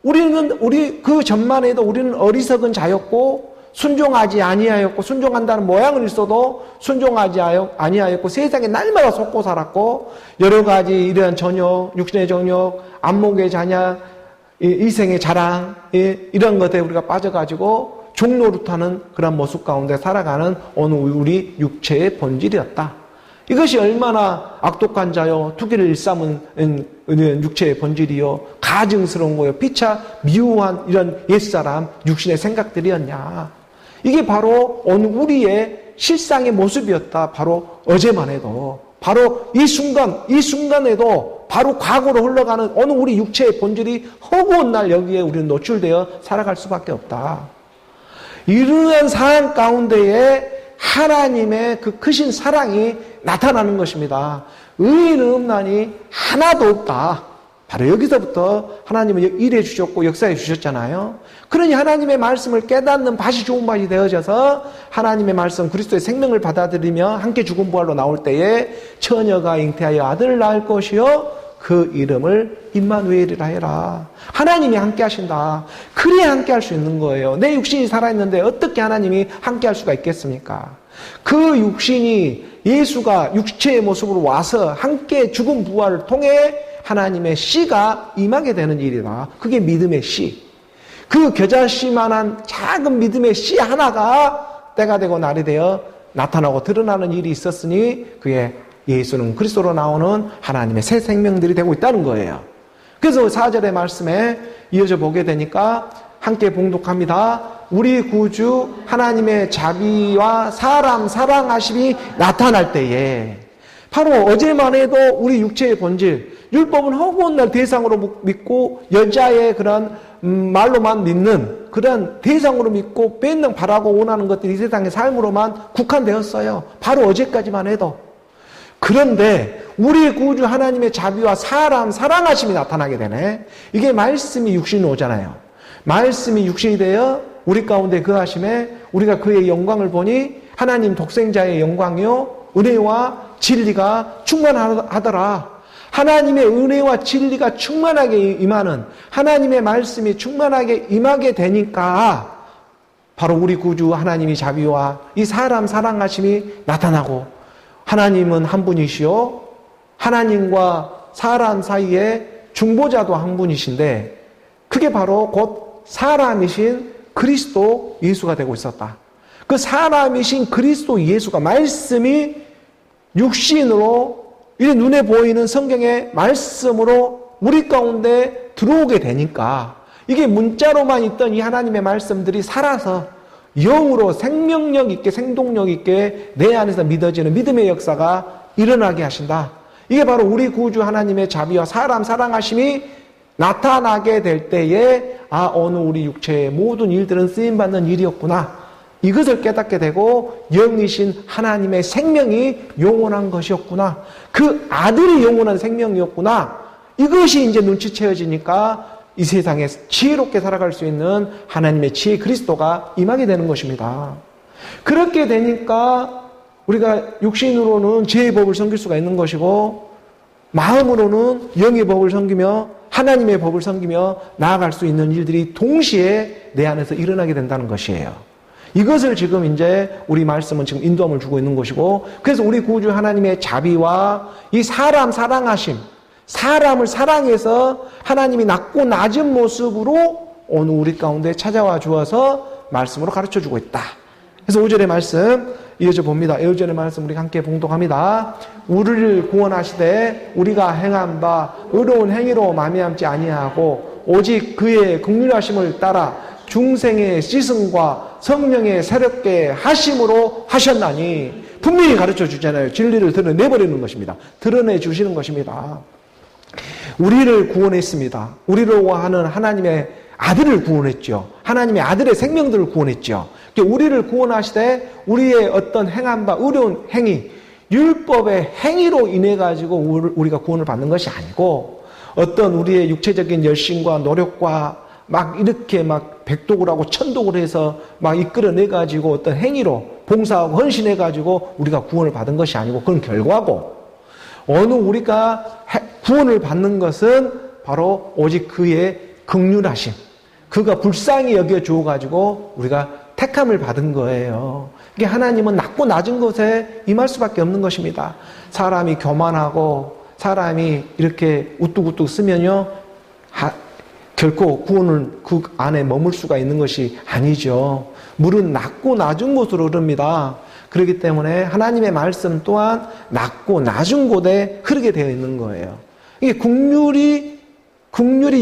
우리 그 전만 해도 우리는 어리석은 자였고 순종하지 아니하였고, 순종한다는 모양은 있어도 순종하지 아니하였고 세상에 날마다 속고 살았고 여러 가지 이러한 정욕, 육신의 정욕, 안목의 잔약, 이생의 자랑, 이런 것에 우리가 빠져가지고 종노릇하는 그런 모습 가운데 살아가는 어느 우리 육체의 본질이었다. 이것이 얼마나 악독한 자요, 투기를 일삼은 육체의 본질이요, 가증스러운 거요, 피차 미우한 이런 옛사람, 육신의 생각들이었냐. 이게 바로 어느 우리의 실상의 모습이었다. 바로 어제만 해도, 바로 이 순간에도 바로 과거로 흘러가는 어느 우리 육체의 본질이 허구한 날 여기에 우리는 노출되어 살아갈 수밖에 없다. 이러한 상황 가운데에 하나님의 그 크신 사랑이 나타나는 것입니다. 의인은 없나니 하나도 없다. 바로 여기서부터 하나님은 일해 주셨고 역사해 주셨잖아요. 그러니 하나님의 말씀을 깨닫는 밭이 좋은 밭이 되어져서 하나님의 말씀 그리스도의 생명을 받아들이며 함께 죽은 부활로 나올 때에 처녀가 잉태하여 아들을 낳을 것이요 그 이름을 임마누엘이라 해라. 하나님이 함께 하신다. 그래야 함께 할 수 있는 거예요. 내 육신이 살아있는데 어떻게 하나님이 함께 할 수가 있겠습니까? 그 육신이 예수가 육체의 모습으로 와서 함께 죽은 부활을 통해 하나님의 씨가 임하게 되는 일이다. 그게 믿음의 씨. 그 겨자씨만한 작은 믿음의 씨 하나가 때가 되고 날이 되어 나타나고 드러나는 일이 있었으니 그게 예수는 그리스도로 나오는 하나님의 새 생명들이 되고 있다는 거예요. 그래서 4절의 말씀에 이어져 보게 되니까 함께 봉독합니다. 우리 구주 하나님의 자비와 사람 사랑하심이 나타날 때에 바로 어제만 해도 우리 육체의 본질, 율법은 허구한 날 대상으로 믿고 여자의 그런 말로만 믿는 그런 대상으로 믿고 맨날 바라고 원하는 것들이 이 세상의 삶으로만 국한되었어요. 바로 어제까지만 해도. 그런데 우리 구주 하나님의 자비와 사람 사랑하심이 나타나게 되네. 이게 말씀이 육신이 오잖아요. 말씀이 육신이 되어 우리 가운데 거하심에 우리가 그의 영광을 보니 하나님 독생자의 영광이요 은혜와 진리가 충만하더라. 하나님의 은혜와 진리가 충만하게 임하는 하나님의 말씀이 충만하게 임하게 되니까 바로 우리 구주 하나님의 자비와 이 사람 사랑하심이 나타나고 하나님은 한 분이시요 하나님과 사람 사이에 중보자도 한 분이신데 그게 바로 곧 사람이신 그리스도 예수가 되고 있었다. 그 사람이신 그리스도 예수가 말씀이 육신으로 이 눈에 보이는 성경의 말씀으로 우리 가운데 들어오게 되니까 이게 문자로만 있던 이 하나님의 말씀들이 살아서 영으로 생명력 있게 생동력 있게 내 안에서 믿어지는 믿음의 역사가 일어나게 하신다. 이게 바로 우리 구주 하나님의 자비와 사람 사랑하심이 나타나게 될 때에 어느 우리 육체의 모든 일들은 쓰임받는 일이었구나. 이것을 깨닫게 되고 영이신 하나님의 생명이 영원한 것이었구나. 그 아들이 영원한 생명이었구나. 이것이 이제 눈치채어지니까 이 세상에 지혜롭게 살아갈 수 있는 하나님의 지혜 그리스도가 임하게 되는 것입니다. 그렇게 되니까 우리가 육신으로는 지혜의 법을 섬길 수가 있는 것이고 마음으로는 영의 법을 섬기며 하나님의 법을 섬기며 나아갈 수 있는 일들이 동시에 내 안에서 일어나게 된다는 것이에요. 이것을 지금 이제 우리 말씀은 지금 인도함을 주고 있는 것이고 그래서 우리 구주 하나님의 자비와 이 사람 사랑하심 사람을 사랑해서 하나님이 낮고 낮은 모습으로 오늘 우리 가운데 찾아와 주어서 말씀으로 가르쳐주고 있다. 그래서 5절의 말씀 이어져 봅니다. 5절의 말씀 우리 함께 봉독합니다. 우리를 구원하시되 우리가 행한 바 의로운 행위로 말미암지 아니하고 오직 그의 긍휼하심을 따라 중생의 씻음과 성령의 새롭게 하심으로 하셨나니 분명히 가르쳐 주잖아요. 진리를 드러내버리는 것입니다. 드러내 주시는 것입니다. 우리를 구원했습니다. 우리를 구원하는 하나님의 아들을 구원했죠. 하나님의 아들의 생명들을 구원했죠. 우리를 구원하시되 우리의 어떤 행한 바 의로운 행위, 율법의 행위로 인해 가지고 우리가 구원을 받는 것이 아니고 어떤 우리의 육체적인 열심과 노력과 막 이렇게 막 백독을 하고 천독을 해서 막 이끌어내 가지고 어떤 행위로 봉사하고 헌신해 가지고 우리가 구원을 받은 것이 아니고 그건 결과고 어느 우리가 구원을 받는 것은 바로 오직 그의 긍휼하심 그가 불쌍히 여겨 주어 가지고 우리가 택함을 받은 거예요. 이게 하나님은 낮고 낮은 것에 임할 수밖에 없는 것입니다. 사람이 교만하고 사람이 이렇게 우뚝우뚝 쓰면요 결코 구원을 그 안에 머물 수가 있는 것이 아니죠. 물은 낮고 낮은 곳으로 흐릅니다. 그렇기 때문에 하나님의 말씀 또한 낮고 낮은 곳에 흐르게 되어 있는 거예요. 이게 국률이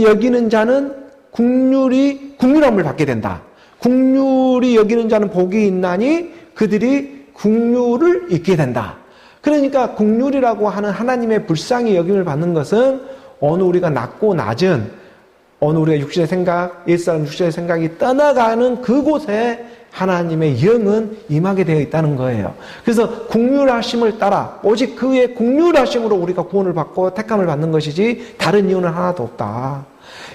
여기는 자는 국률함을 받게 된다. 국률이 여기는 자는 복이 있나니 그들이 국률을 잊게 된다. 그러니까 국률이라고 하는 하나님의 불쌍히 여김을 받는 것은 어느 우리가 낮고 낮은, 어느 우리가 육신의 생각, 옛사람 육신의 생각이 떠나가는 그곳에 하나님의 영은 임하게 되어 있다는 거예요. 그래서 국률하심을 따라 오직 그의 국률하심으로 우리가 구원을 받고 택함을 받는 것이지 다른 이유는 하나도 없다.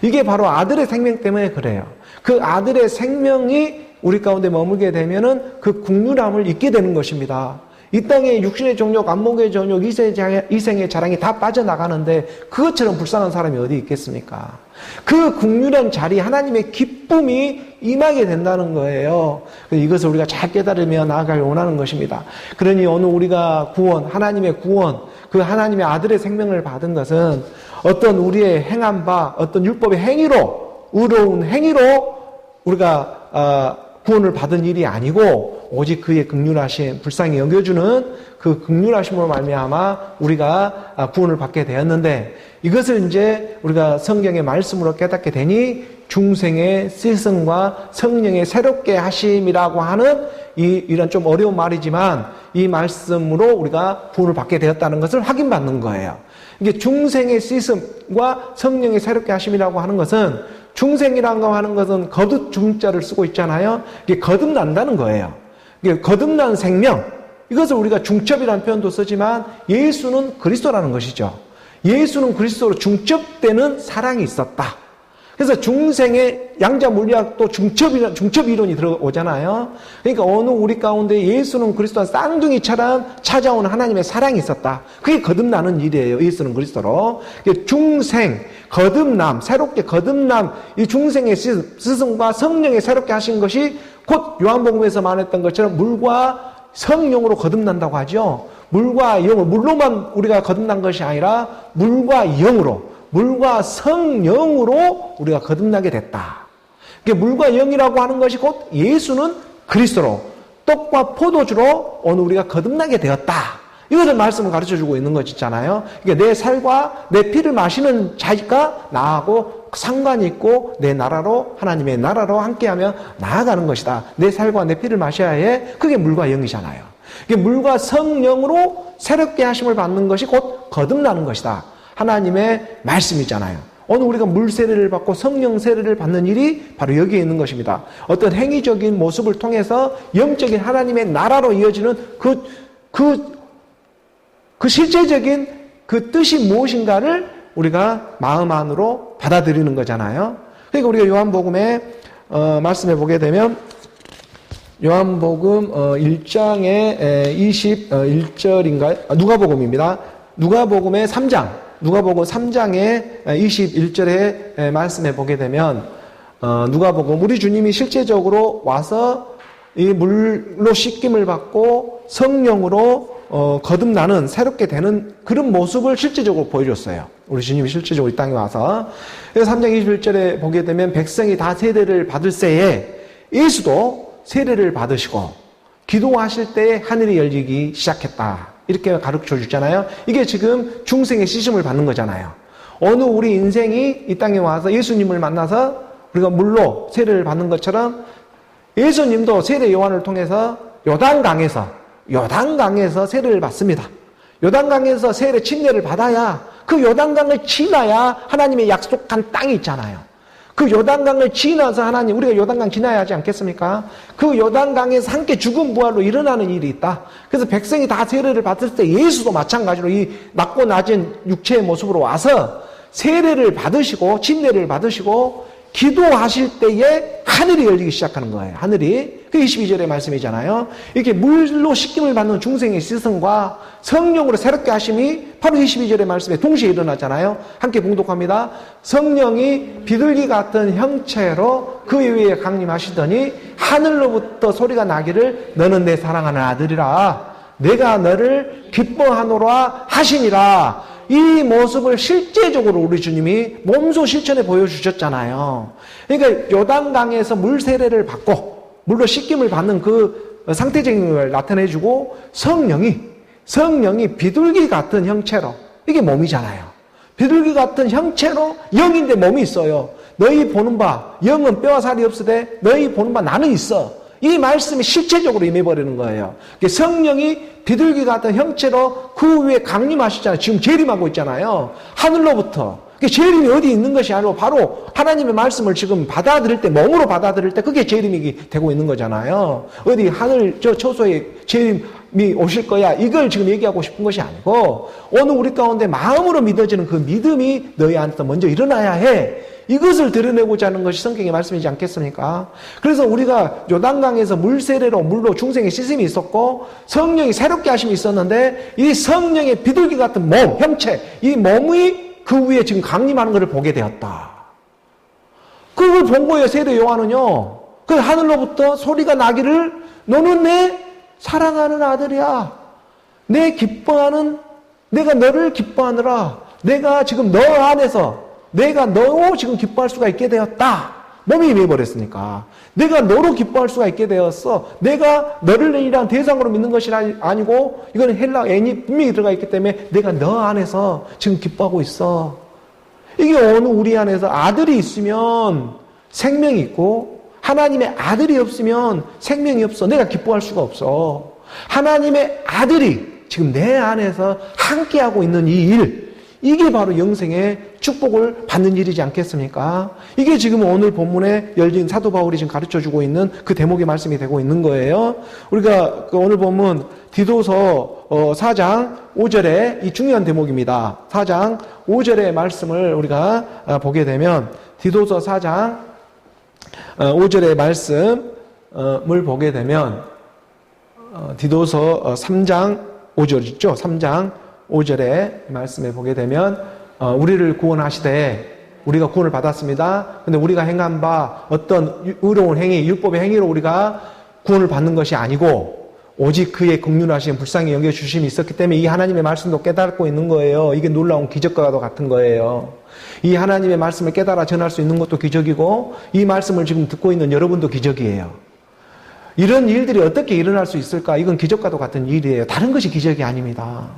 이게 바로 아들의 생명 때문에 그래요. 그 아들의 생명이 우리 가운데 머물게 되면은 그 국률함을 잊게 되는 것입니다. 이 땅에 육신의 정욕, 안목의 정욕, 이생의 자랑이 다 빠져나가는데 그것처럼 불쌍한 사람이 어디 있겠습니까? 그 국률한 자리, 하나님의 기쁨이 임하게 된다는 거예요. 이것을 우리가 잘 깨달으며 나아가길 원하는 것입니다. 그러니 오늘 우리가 구원, 하나님의 구원, 그 하나님의 아들의 생명을 받은 것은 어떤 우리의 행한 바, 어떤 율법의 행위로, 의로운 행위로 우리가 구원을 받은 일이 아니고 오직 그의 긍휼하심, 불쌍히 여겨주는 그 긍휼하심으로 말미암아 우리가 구원을 받게 되었는데, 이것을 이제 우리가 성경의 말씀으로 깨닫게 되니 중생의 시승과 성령의 새롭게 하심이라고 하는 이런 좀 어려운 말이지만 이 말씀으로 우리가 구원을 받게 되었다는 것을 확인받는 거예요. 이게 중생의 시승과 성령의 새롭게 하심이라고 하는 것은, 중생이라고 하는 것은 거듭 중자를 쓰고 있잖아요. 이게 거듭난다는 거예요. 이게 거듭난 생명, 이것을 우리가 중첩이라는 표현도 쓰지만 예수는 그리스도라는 것이죠. 예수는 그리스도로 중첩되는 사랑이 있었다. 그래서 중생의 양자 물리학도 중첩 이론이 들어오잖아요. 그러니까 어느 우리 가운데 예수는 그리스도와 쌍둥이처럼 찾아오는 하나님의 사랑이 있었다. 그게 거듭나는 일이에요. 예수는 그리스도로. 중생, 거듭남, 새롭게 거듭남, 이 중생의 스승과 성령의 새롭게 하신 것이 곧 요한복음에서 말했던 것처럼 물과 성령으로 거듭난다고 하죠. 물과 영으로, 물로만 우리가 거듭난 것이 아니라 물과 영으로, 물과 성령으로 우리가 거듭나게 됐다. 물과 영이라고 하는 것이 곧 예수는 그리스도로, 떡과 포도주로 오늘 우리가 거듭나게 되었다. 이것을 말씀을 가르쳐주고 있는 것이잖아요. 그러니까 내 살과 내 피를 마시는 자가 나하고 상관이 있고 내 나라로, 하나님의 나라로 함께하며 나아가는 것이다. 내 살과 내 피를 마셔야 해. 그게 물과 영이잖아요. 물과 성령으로 새롭게 하심을 받는 것이 곧 거듭나는 것이다. 하나님의 말씀이잖아요. 오늘 우리가 물 세례를 받고 성령 세례를 받는 일이 바로 여기에 있는 것입니다. 어떤 행위적인 모습을 통해서 영적인 하나님의 나라로 이어지는 그 실제적인 그 뜻이 무엇인가를 우리가 마음 안으로 받아들이는 거잖아요. 그러니까 우리가 요한복음에 말씀해 보게 되면 요한복음 1장의 21절인가요? 누가복음입니다. 누가복음의 3장, 누가복음 3장의 21절에 말씀해 보게 되면 누가복음, 우리 주님이 실제적으로 와서 이 물로 씻김을 받고 성령으로 거듭나는, 새롭게 되는 그런 모습을 실제적으로 보여줬어요. 우리 주님이 실제적으로 이 땅에 와서. 그래서 3장 21절에 보게 되면 백성이 다 세례를 받을 때에 예수도 세례를 받으시고 기도하실 때에 하늘이 열리기 시작했다. 이렇게 가르쳐 주잖아요. 이게 지금 중생의 씻음을 받는 거잖아요. 어느 우리 인생이 이 땅에 와서 예수님을 만나서 우리가 물로 세례를 받는 것처럼 예수님도 세례 요한을 통해서 요단강에서 세례를 받습니다. 요단강에서 세례 침례를 받아야, 그 요단강을 지나야 하나님의 약속한 땅이 있잖아요. 그 요단강을 지나서 하나님, 우리가 요단강 지나야 하지 않겠습니까? 그 요단강에서 함께 죽음 부활로 일어나는 일이 있다. 그래서 백성이 다 세례를 받을 때 예수도 마찬가지로 이 낮고 낮은 육체의 모습으로 와서 세례를 받으시고 침례를 받으시고 기도하실 때에 하늘이 열리기 시작하는 거예요. 하늘이. 그 22절의 말씀이잖아요. 이렇게 물로 씻김을 받는 중생의 시선과 성령으로 새롭게 하심이 바로 22절의 말씀에 동시에 일어나잖아요. 함께 봉독합니다. 성령이 비둘기 같은 형체로 그 위에 강림하시더니 하늘로부터 소리가 나기를 너는 내 사랑하는 아들이라 내가 너를 기뻐하노라 하시니라. 이 모습을 실제적으로 우리 주님이 몸소 실천해 보여주셨잖아요. 그러니까 요단강에서 물 세례를 받고 물로 씻김을 받는 그 상태적인 걸 나타내주고 성령이 비둘기 같은 형체로, 이게 몸이잖아요. 비둘기 같은 형체로 영인데 몸이 있어요. 너희 보는 바 영은 뼈와 살이 없으되 너희 보는 바 나는 있어. 이 말씀이 실체적으로 임해버리는 거예요. 성령이 비둘기 같은 형체로 그 위에 강림하시잖아요. 지금 재림하고 있잖아요. 하늘로부터. 재림이 어디 있는 것이 아니고 바로 하나님의 말씀을 지금 받아들일 때, 몸으로 받아들일 때 그게 재림이 되고 있는 거잖아요. 어디 하늘 저 초소에 재림이 오실 거야, 이걸 지금 얘기하고 싶은 것이 아니고 오늘 우리 가운데 마음으로 믿어지는 그 믿음이 너희 안에서 먼저 일어나야 해. 이것을 드러내고자 하는 것이 성경의 말씀이지 않겠습니까? 그래서 우리가 요단강에서 물로 중생의 씻음이 있었고 성령이 새롭게 하심이 있었는데 이 성령의 비둘기 같은 몸, 형체, 이 몸이 그 위에 지금 강림하는 것을 보게 되었다. 그걸 본 거예요, 세례 요한은요. 그 하늘로부터 소리가 나기를 너는 내 사랑하는 아들이야. 내가 너를 기뻐하느라 내가 지금 너 안에서 내가 너로 지금 기뻐할 수가 있게 되었다. 몸이 임해버렸으니까. 내가 너로 기뻐할 수가 있게 되었어. 내가 너를 내이란 대상으로 믿는 것이 아니고 이거는 헬라 애니 분명히 들어가 있기 때문에 내가 너 안에서 지금 기뻐하고 있어. 이게 어느 우리 안에서 아들이 있으면 생명이 있고 하나님의 아들이 없으면 생명이 없어. 내가 기뻐할 수가 없어. 하나님의 아들이 지금 내 안에서 함께하고 있는 이 일, 이게 바로 영생의 축복을 받는 일이지 않겠습니까? 이게 지금 오늘 본문에 열린 사도 바울이 지금 가르쳐주고 있는 그 대목의 말씀이 되고 있는 거예요. 우리가 오늘 본문 디도서 4장 5절에 이 중요한 대목입니다. 4장 5절의 말씀을 우리가 보게 되면 디도서 4장 5절의 말씀을 보게 되면 디도서 3장 5절 있죠? 3장 5절의 말씀에 보게 되면 우리를 구원하시되 우리가 구원을 받았습니다. 근데 우리가 행한 바 어떤 의로운 행위, 율법의 행위로 우리가 구원을 받는 것이 아니고 오직 그의 긍휼하신 불쌍히 여겨주심이 있었기 때문에 이 하나님의 말씀도 깨닫고 있는 거예요. 이게 놀라운 기적과도 같은 거예요. 이 하나님의 말씀을 깨달아 전할 수 있는 것도 기적이고 이 말씀을 지금 듣고 있는 여러분도 기적이에요. 이런 일들이 어떻게 일어날 수 있을까? 이건 기적과도 같은 일이에요. 다른 것이 기적이 아닙니다.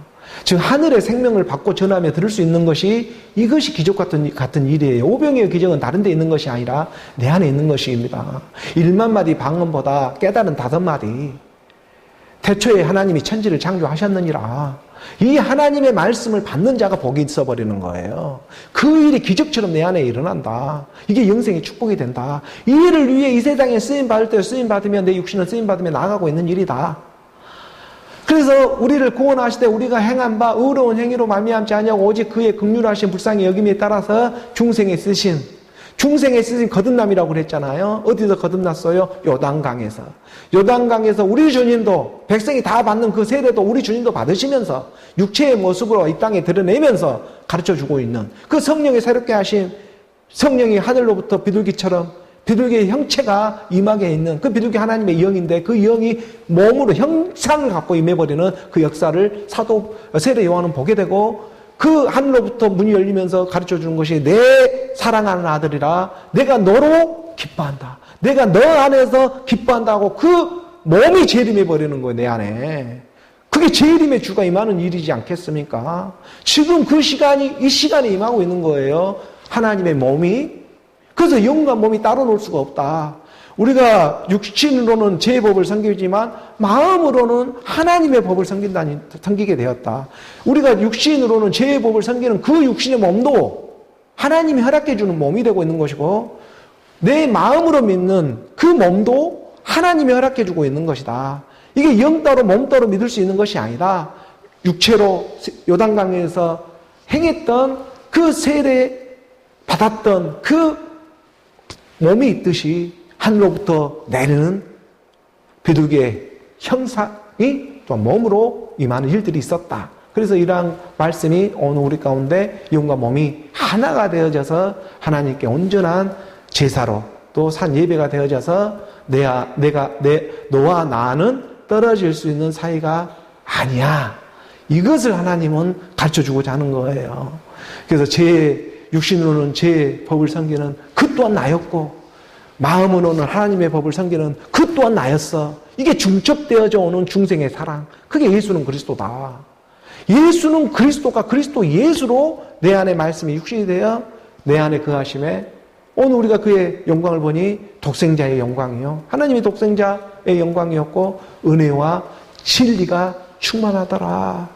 지금 하늘의 생명을 받고 전하며 들을 수 있는 것이 이것이 기적 같은 일이에요. 오병이의 기적은 다른 데 있는 것이 아니라 내 안에 있는 것입니다. 1만 마디 방언보다 깨달은 5마디. 태초에 하나님이 천지를 창조하셨느니라. 이 하나님의 말씀을 받는 자가 복이 있어버리는 거예요. 그 일이 기적처럼 내 안에 일어난다. 이게 영생의 축복이 된다. 이 일을 위해 이 세상에 쓰임받을 때 쓰임받으며 내 육신은 쓰임받으며 나아가고 있는 일이다. 그래서 우리를 구원하시되 우리가 행한 바 의로운 행위로 말미암지 아니하고 오직 그의 긍휼하신 불쌍히 여김에 따라서 중생에 쓰신 거듭남이라고 그랬잖아요. 어디서 거듭났어요? 요단강에서. 요단강에서 우리 주님도 백성이 다 받는 그 세례도 우리 주님도 받으시면서 육체의 모습으로 이 땅에 드러내면서 가르쳐주고 있는 그 성령이 새롭게 하신 성령이 하늘로부터 비둘기처럼 비둘기의 형체가 임하게 있는 그 비둘기 하나님의 영인데 그 영이 몸으로 형상을 갖고 임해버리는 그 역사를 사도 세례 요한은 보게 되고 그 하늘로부터 문이 열리면서 가르쳐주는 것이 내 사랑하는 아들이라 내가 너로 기뻐한다. 내가 너 안에서 기뻐한다고 그 몸이 재림해버리는 거예요. 내 안에. 그게 재림의 주가 임하는 일이지 않겠습니까? 지금 그 시간이 이 시간에 임하고 있는 거예요. 하나님의 몸이. 그래서 영과 몸이 따로 놀 수가 없다. 우리가 육신으로는 제 법을 섬기지만 마음으로는 하나님의 법을 섬기게 되었다. 우리가 육신으로는 제 법을 섬기는 그 육신의 몸도 하나님이 허락해 주는 몸이 되고 있는 것이고 내 마음으로 믿는 그 몸도 하나님이 허락해 주고 있는 것이다. 이게 영 따로 몸 따로 믿을 수 있는 것이 아니라 육체로 요단강에서 행했던 그 세례 받았던 그 몸이 있듯이 하늘로부터 내리는 비둘기의 형상이 또 몸으로 임하는 일들이 있었다. 그래서 이러한 말씀이 오늘 우리 가운데 영과 몸이 하나가 되어져서 하나님께 온전한 제사로 또 산 예배가 되어져서 너와 나는 떨어질 수 있는 사이가 아니야. 이것을 하나님은 가르쳐주고자 하는 거예요. 그래서 제 육신으로는 제 법을 섬기는 그 또한 나였고, 마음으로는 하나님의 법을 섬기는 그 또한 나였어. 이게 중첩되어져 오는 중생의 사랑. 그게 예수는 그리스도다. 예수는 그리스도가 그리스도 예수로 내 안에 말씀이 육신이 되어 내 안에 거하심에 오늘 우리가 그의 영광을 보니 독생자의 영광이요. 하나님이 독생자의 영광이었고 은혜와 진리가 충만하더라.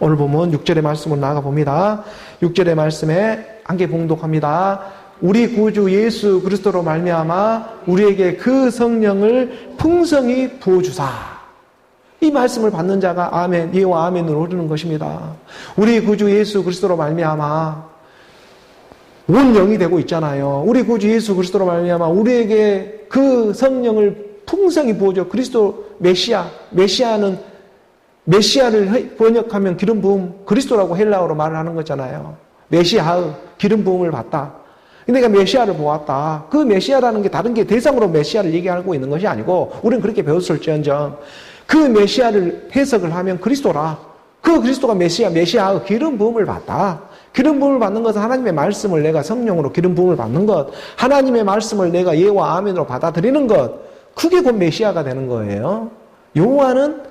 오늘 보면 6절의 말씀으로 나아가 봅니다. 6절의 말씀에 함께 봉독합니다. 우리 구주 예수 그리스도로 말미암아 우리에게 그 성령을 풍성히 부어주사. 이 말씀을 받는 자가 아멘, 예와 아멘으로 흐르는 것입니다. 우리 구주 예수 그리스도로 말미암아 온 영이 되고 있잖아요. 우리 구주 예수 그리스도로 말미암아 우리에게 그 성령을 풍성히 부어줘. 그리스도 메시아는 메시아를 번역하면 기름 부음, 그리스도라고 헬라어로 말을 하는 거잖아요. 메시아의 기름 부음을 받다. 내가 메시아를 보았다. 그 메시아라는 게 다른 게 대상으로 메시아를 얘기하고 있는 것이 아니고 우리는 그렇게 배웠을지언정 그 메시아를 해석을 하면 그리스도라. 그 그리스도가 메시아의 기름 부음을 받다. 기름 부음을 받는 것은 하나님의 말씀을 내가 성령으로 기름 부음을 받는 것, 하나님의 말씀을 내가 예와 아멘으로 받아들이는 것, 그게 곧 메시아가 되는 거예요. 요한은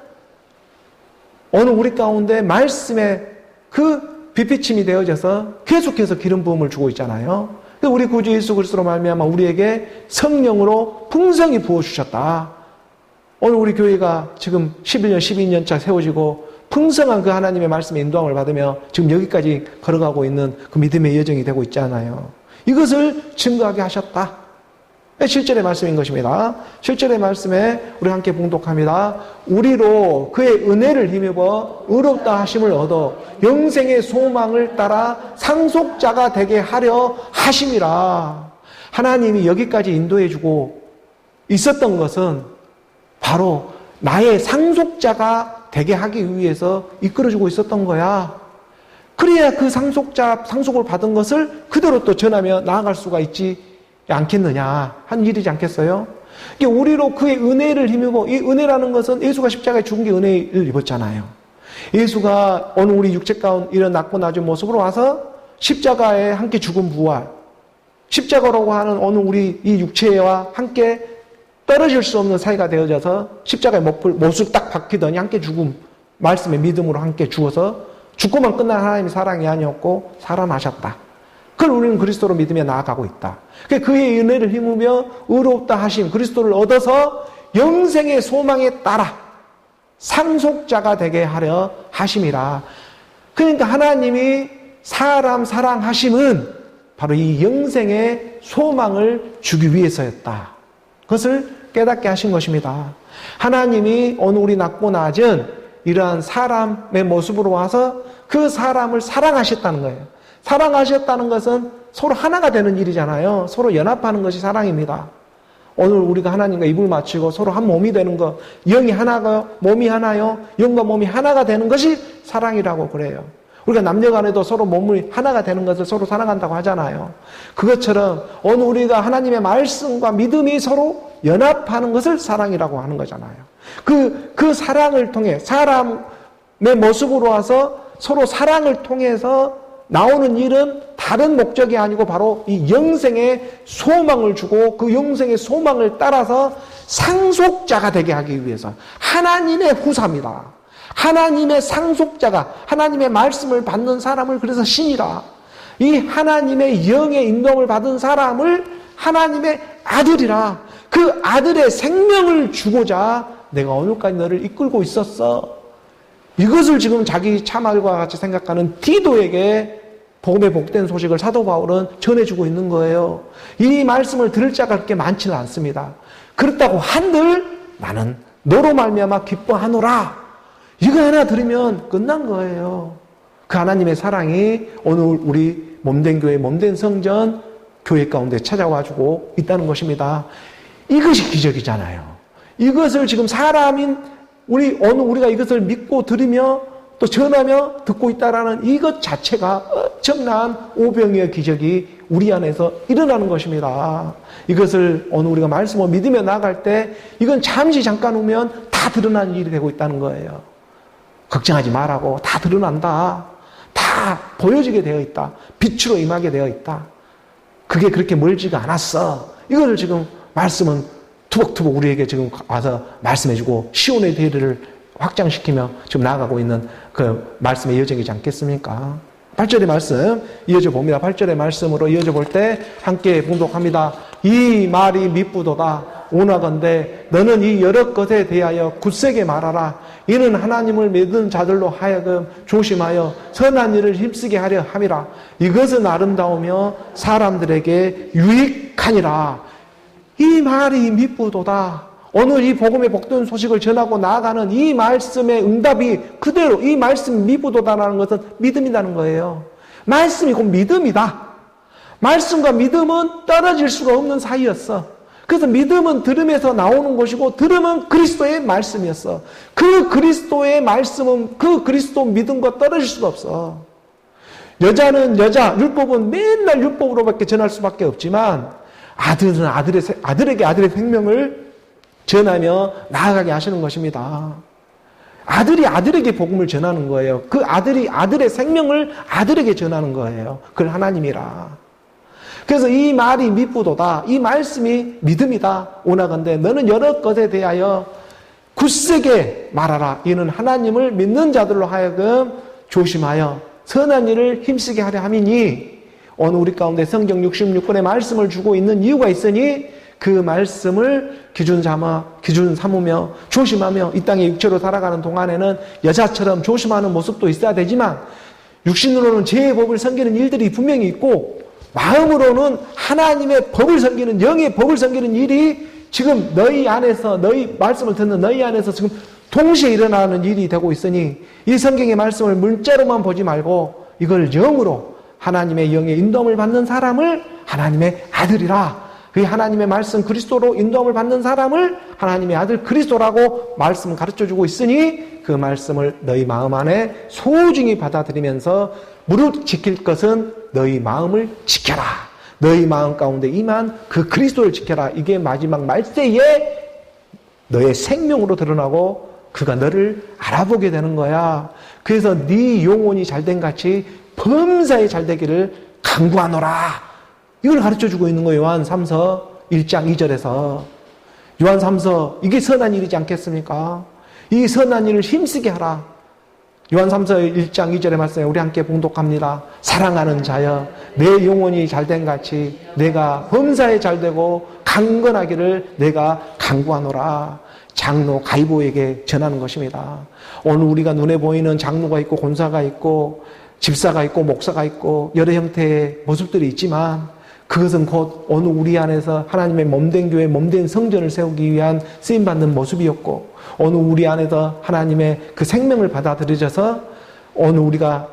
오늘 우리 가운데 말씀의 그 빛비침이 되어져서 계속해서 기름 부음을 주고 있잖아요. 우리 구주 예수 그리스도로 말미암아 우리에게 성령으로 풍성히 부어주셨다. 오늘 우리 교회가 지금 11년, 12년 차 세워지고 풍성한 그 하나님의 말씀의 인도함을 받으며 지금 여기까지 걸어가고 있는 그 믿음의 여정이 되고 있잖아요. 이것을 증거하게 하셨다. 7절의 말씀인 것입니다. 7절의 말씀에 우리 함께 봉독합니다. 우리로 그의 은혜를 힘입어 의롭다 하심을 얻어 영생의 소망을 따라 상속자가 되게 하려 하심이라. 하나님이 여기까지 인도해주고 있었던 것은 바로 나의 상속자가 되게 하기 위해서 이끌어주고 있었던 거야. 그래야 그 상속을 받은 것을 그대로 또 전하며 나아갈 수가 있지 않겠느냐 한 일이지 않겠어요? 이게 우리로 그의 은혜를 힘입어, 이 은혜라는 것은 예수가 십자가에 죽은 게 은혜를 입었잖아요. 예수가 오늘 우리 육체 가운데 이런 낮고 낮은 모습으로 와서 십자가에 함께 죽은 부활, 십자가라고 하는 오늘 우리 이 육체와 함께 떨어질 수 없는 사이가 되어져서 십자가의 못을 딱 박히더니 함께 죽음, 말씀의 믿음으로 함께 죽어서 죽고만 끝난 하나님의 사랑이 아니었고 살아나셨다. 그걸 우리는 그리스도로 믿으며 나아가고 있다. 그의 은혜를 힘으며 의롭다 하심, 그리스도를 얻어서 영생의 소망에 따라 상속자가 되게 하려 하심이라. 그러니까 하나님이 사람 사랑하심은 바로 이 영생의 소망을 주기 위해서였다. 그것을 깨닫게 하신 것입니다. 하나님이 오늘 우리 낮고 낮은 이러한 사람의 모습으로 와서 그 사람을 사랑하셨다는 거예요. 사랑하셨다는 것은 서로 하나가 되는 일이잖아요. 서로 연합하는 것이 사랑입니다. 오늘 우리가 하나님과 입을 맞추고 서로 한 몸이 되는 것, 영이 하나가 몸이 하나요, 영과 몸이 하나가 되는 것이 사랑이라고 그래요. 우리가 남녀간에도 서로 몸이 하나가 되는 것을 서로 사랑한다고 하잖아요. 그것처럼 오늘 우리가 하나님의 말씀과 믿음이 서로 연합하는 것을 사랑이라고 하는 거잖아요. 그 사랑을 통해 사람의 모습으로 와서 서로 사랑을 통해서 나오는 일은 다른 목적이 아니고 바로 이 영생의 소망을 주고 그 영생의 소망을 따라서 상속자가 되게 하기 위해서 하나님의 후사입니다. 하나님의 상속자가 하나님의 말씀을 받는 사람을 그래서 신이라. 이 하나님의 영의 인도함을 받은 사람을 하나님의 아들이라. 그 아들의 생명을 주고자 내가 오늘까지 너를 이끌고 있었어. 이것을 지금 자기 참알과 같이 생각하는 디도에게 복음의 복된 소식을 사도 바울은 전해주고 있는 거예요. 이 말씀을 들을 자가 그렇게 많지는 않습니다. 그렇다고 한들 나는 너로 말미암아 기뻐하노라. 이거 하나 들으면 끝난 거예요. 그 하나님의 사랑이 오늘 우리 몸된 교회, 몸된 성전, 교회 가운데 찾아와주고 있다는 것입니다. 이것이 기적이잖아요. 이것을 지금 사람인 오늘 우리가 이것을 믿고 들으며 또 전하며 듣고 있다라는 이것 자체가 엄청난 오병이의 기적이 우리 안에서 일어나는 것입니다. 이것을 오늘 우리가 말씀을 믿으며 나아갈 때 이건 잠시 잠깐 오면 다 드러나는 일이 되고 있다는 거예요. 걱정하지 말라고. 다 드러난다. 다 보여지게 되어 있다. 빛으로 임하게 되어 있다. 그게 그렇게 멀지가 않았어. 이거를 지금 말씀은 투벅투벅 우리에게 지금 와서 말씀해주고 시온의 대를 확장시키며 지금 나아가고 있는 그 말씀의 여정이지 않겠습니까? 8절의 말씀 이어져 봅니다. 8절의 말씀으로 이어져 볼 때 함께 봉독합니다. 이 말이 미쁘도다. 오나건대 너는 이 여러 것에 대하여 굳세게 말하라. 이는 하나님을 믿은 자들로 하여금 조심하여 선한 일을 힘쓰게 하려 함이라. 이것은 아름다우며 사람들에게 유익하니라. 이 말이 미쁘도다. 오늘 이 복음의 복된 소식을 전하고 나아가는 이 말씀의 응답이 그대로 이 말씀 미쁘도다라는 것은 믿음이라는 거예요. 말씀이 곧 믿음이다. 말씀과 믿음은 떨어질 수가 없는 사이였어. 그래서 믿음은 들음에서 나오는 것이고 들음은 그리스도의 말씀이었어. 그 그리스도의 말씀은 그 그리스도 믿음과 떨어질 수가 없어. 여자는 여자, 율법은 맨날 율법으로밖에 전할 수밖에 없지만 아들은 아들에게 아들의 생명을 전하며 나아가게 하시는 것입니다. 아들이 아들에게 복음을 전하는 거예요. 그 아들이 아들의 생명을 아들에게 전하는 거예요. 그걸 하나님이라. 그래서 이 말이 미쁘도다. 이 말씀이 믿음이다. 오나건대 너는 여러 것에 대하여 굳세게 말하라. 이는 하나님을 믿는 자들로 하여금 조심하여 선한 일을 힘쓰게 하려 함이니 오늘 우리 가운데 성경 66권의 말씀을 주고 있는 이유가 있으니 그 말씀을 기준 삼으며 조심하며 이 땅에 육체로 살아가는 동안에는 여자처럼 조심하는 모습도 있어야 되지만 육신으로는 죄의 법을 섬기는 일들이 분명히 있고 마음으로는 하나님의 법을 섬기는 영의 법을 섬기는 일이 지금 너희 안에서 너희 말씀을 듣는 너희 안에서 지금 동시에 일어나는 일이 되고 있으니 이 성경의 말씀을 문자로만 보지 말고 이걸 영으로 하나님의 영의 인도함을 받는 사람을 하나님의 아들이라. 그 하나님의 말씀 그리스도로 인도함을 받는 사람을 하나님의 아들 그리스도라고 말씀을 가르쳐주고 있으니 그 말씀을 너희 마음 안에 소중히 받아들이면서 무릇 지킬 것은 너희 마음을 지켜라. 너희 마음 가운데 임한 그 그리스도를 지켜라. 이게 마지막 말세에 너의 생명으로 드러나고 그가 너를 알아보게 되는 거야. 그래서 네 영혼이 잘된 같이 범사에 잘되기를 간구하노라. 이걸 가르쳐주고 있는 거예요. 요한 3서 1장 2절에서. 요한 3서 이게 선한 일이지 않겠습니까? 이 선한 일을 힘쓰게 하라. 요한 3서 1장 2절의 말씀에 우리 함께 봉독합니다. 사랑하는 자여 내 영혼이 잘된 같이 내가 범사에 잘되고 강건하기를 내가 간구하노라. 장로 가이보에게 전하는 것입니다. 오늘 우리가 눈에 보이는 장로가 있고 권사가 있고 집사가 있고 목사가 있고 여러 형태의 모습들이 있지만 그것은 곧 오늘 우리 안에서 하나님의 몸된 교회, 몸된 성전을 세우기 위한 쓰임받는 모습이었고 오늘 우리 안에서 하나님의 그 생명을 받아들여져서 오늘 우리가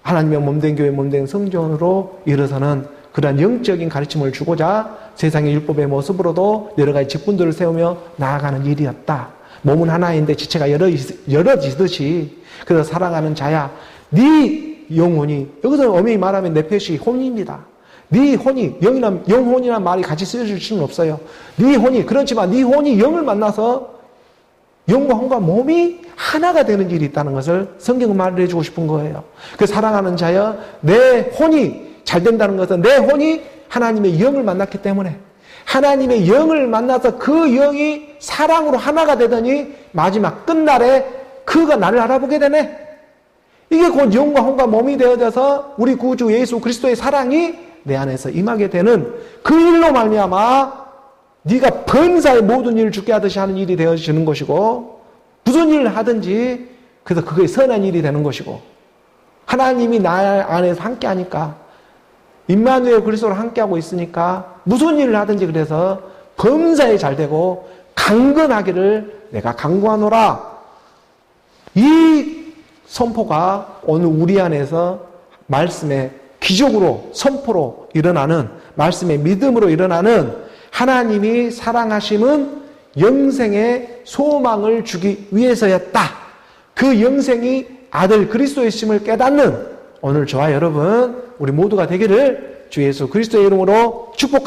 하나님의 몸된 교회, 몸된 성전으로 일어서는 그러한 영적인 가르침을 주고자 세상의 율법의 모습으로도 여러 가지 직분들을 세우며 나아가는 일이었다. 몸은 하나인데 지체가 여러지듯이 그래서 사랑하는 자야 네 영혼이 여기서 엄연히 말하면 네페시 혼입니다. 네 혼이 영혼이란 말이 같이 쓰여질 수는 없어요. 네 혼이 그렇지만 네 혼이 영을 만나서 영과 혼과 몸이 하나가 되는 일이 있다는 것을 성경은 말을 해주고 싶은 거예요. 그 사랑하는 자여 내 혼이 잘 된다는 것은 내 혼이 하나님의 영을 만났기 때문에 하나님의 영을 만나서 그 영이 사랑으로 하나가 되더니 마지막 끝날에 그가 나를 알아보게 되네. 이게 곧 영과 혼과 몸이 되어져서 우리 구주 예수 그리스도의 사랑이 내 안에서 임하게 되는 그 일로 말미암아 네가 범사의 모든 일을 죽게 하듯이 하는 일이 되어지는 것이고 무슨 일을 하든지 그래서 그게 선한 일이 되는 것이고 하나님이 나 안에서 함께 하니까 임마누엘 그리스도로 함께하고 있으니까 무슨 일을 하든지 그래서 범사에 잘되고 강건하기를 내가 간구하노라. 이 선포가 오늘 우리 안에서 말씀의 기적으로 선포로 일어나는 말씀의 믿음으로 일어나는 하나님이 사랑하심은 영생의 소망을 주기 위해서였다. 그 영생이 아들 그리스도의 심을 깨닫는 오늘 저와 여러분 우리 모두가 되기를 주 예수 그리스도의 이름으로 축복합니다.